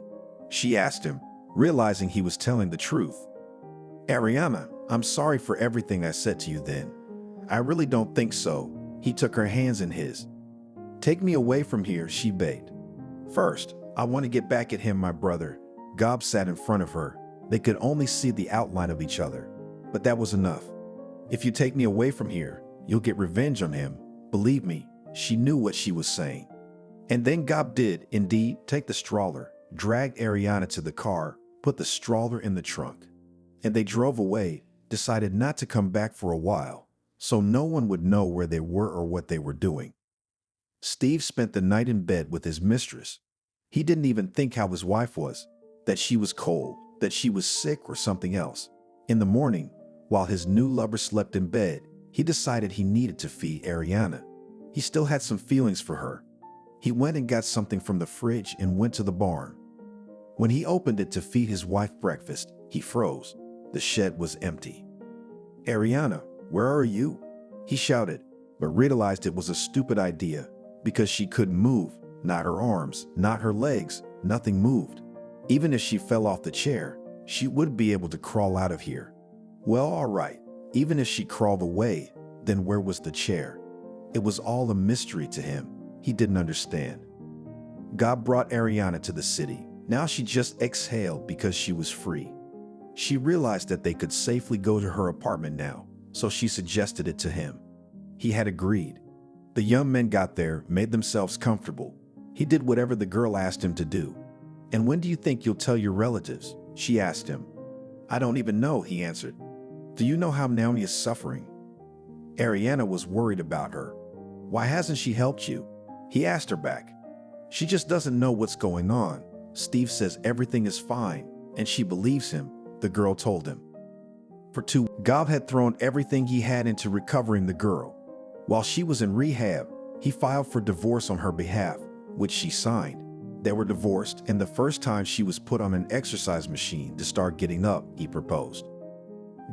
She asked him, realizing he was telling the truth. Ariana, I'm sorry for everything I said to you then. I really don't think so. He took her hands in his. Take me away from here, she begged. First, I want to get back at him, my brother. Gob sat in front of her. They could only see the outline of each other, but that was enough. If you take me away from here, you'll get revenge on him. Believe me, she knew what she was saying. And then Gob did, indeed, take the stroller, dragged Ariana to the car, put the stroller in the trunk. And they drove away, decided not to come back for a while, so no one would know where they were or what they were doing. Steve spent the night in bed with his mistress. He didn't even think how his wife was, that she was cold, that she was sick or something else. In the morning, while his new lover slept in bed, he decided he needed to feed Ariana. He still had some feelings for her. He went and got something from the fridge and went to the barn. When he opened it to feed his wife breakfast, he froze. The shed was empty. "Ariana, where are you?" he shouted, but realized it was a stupid idea because she couldn't move, not her arms, not her legs, nothing moved. Even if she fell off the chair, she wouldn't be able to crawl out of here. Well, all right, even if she crawled away, then where was the chair? It was all a mystery to him. He didn't understand. God brought Ariana to the city. Now she just exhaled because she was free. She realized that they could safely go to her apartment now, so she suggested it to him. He had agreed. The young men got there, made themselves comfortable. He did whatever the girl asked him to do. "And when do you think you'll tell your relatives?" she asked him. "I don't even know," he answered. "Do you know how Naomi is suffering?" Ariana was worried about her. "Why hasn't she helped you?" he asked her back. "She just doesn't know what's going on. Steve says everything is fine, and she believes him," the girl told him. For two, Gob had thrown everything he had into recovering the girl. While she was in rehab, he filed for divorce on her behalf, which she signed. They were divorced, and the first time she was put on an exercise machine to start getting up, he proposed.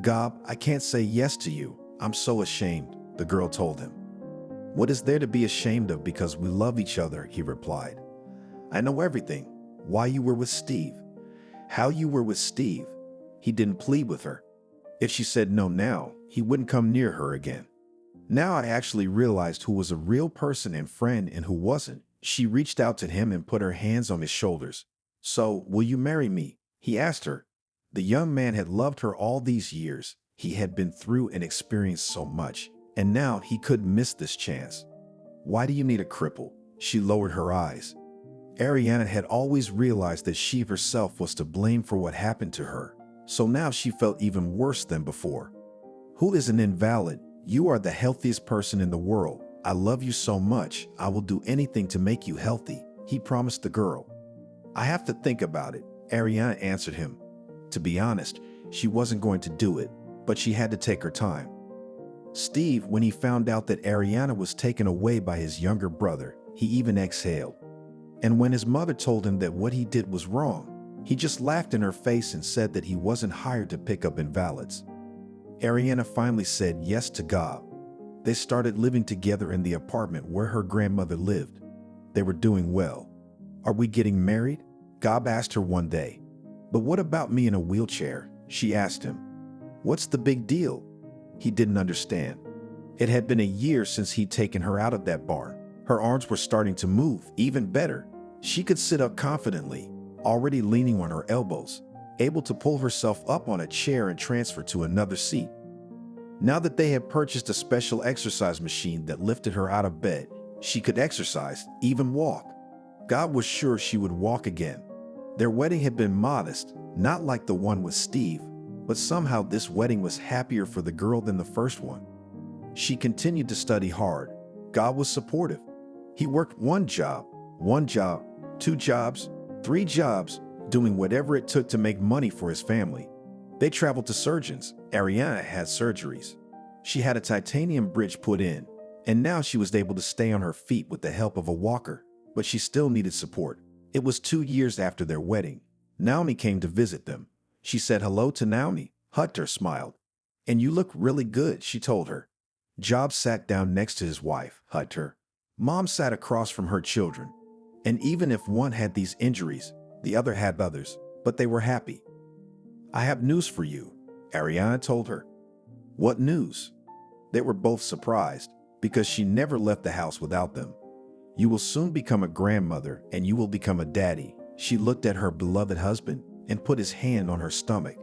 "Gob, I can't say yes to you. I'm so ashamed," the girl told him. "What is there to be ashamed of because we love each other?" he replied. "I know everything. Why you were with Steve. How you were with Steve." He didn't plead with her. If she said no now, he wouldn't come near her again. Now I actually realized who was a real person and friend and who wasn't. She reached out to him and put her hands on his shoulders. "So, will you marry me?" he asked her. The young man had loved her all these years. He had been through and experienced so much, and now he couldn't miss this chance. "Why do you need a cripple?" She lowered her eyes. Ariana had always realized that she herself was to blame for what happened to her, so now she felt even worse than before. "Who is an invalid? You are the healthiest person in the world. I love you so much. I will do anything to make you healthy," he promised the girl. "I have to think about it," Ariana answered him. To be honest, she wasn't going to do it, but she had to take her time. Steve, when he found out that Ariana was taken away by his younger brother, he even exhaled. And when his mother told him that what he did was wrong, he just laughed in her face and said that he wasn't hired to pick up invalids. Ariana finally said yes to Gob. They started living together in the apartment where her grandmother lived. They were doing well. "Are we getting married?" Gob asked her one day. "But what about me in a wheelchair?" she asked him. "What's the big deal?" He didn't understand. It had been a year since he'd taken her out of that barn. Her arms were starting to move, even better. She could sit up confidently, already leaning on her elbows, able to pull herself up on a chair and transfer to another seat. Now that they had purchased a special exercise machine that lifted her out of bed, she could exercise, even walk. God was sure she would walk again. Their wedding had been modest, not like the one with Steve, but somehow this wedding was happier for the girl than the first one. She continued to study hard. God was supportive. He worked one job, 2 jobs, 3 jobs, doing whatever it took to make money for his family. They traveled to surgeons. Ariana had surgeries. She had a titanium bridge put in, and now she was able to stay on her feet with the help of a walker, but she still needed support. It was 2 years after their wedding. Naomi came to visit them. She said hello to Naomi. Hunter smiled. "And you look really good," she told her. Job sat down next to his wife, Hunter. Mom sat across from her children. And even if one had these injuries, the other had others, but they were happy. "I have news for you," Ariana told her. "What news?" They were both surprised, because she never left the house without them. "You will soon become a grandmother, and you will become a daddy." She looked at her beloved husband and put his hand on her stomach.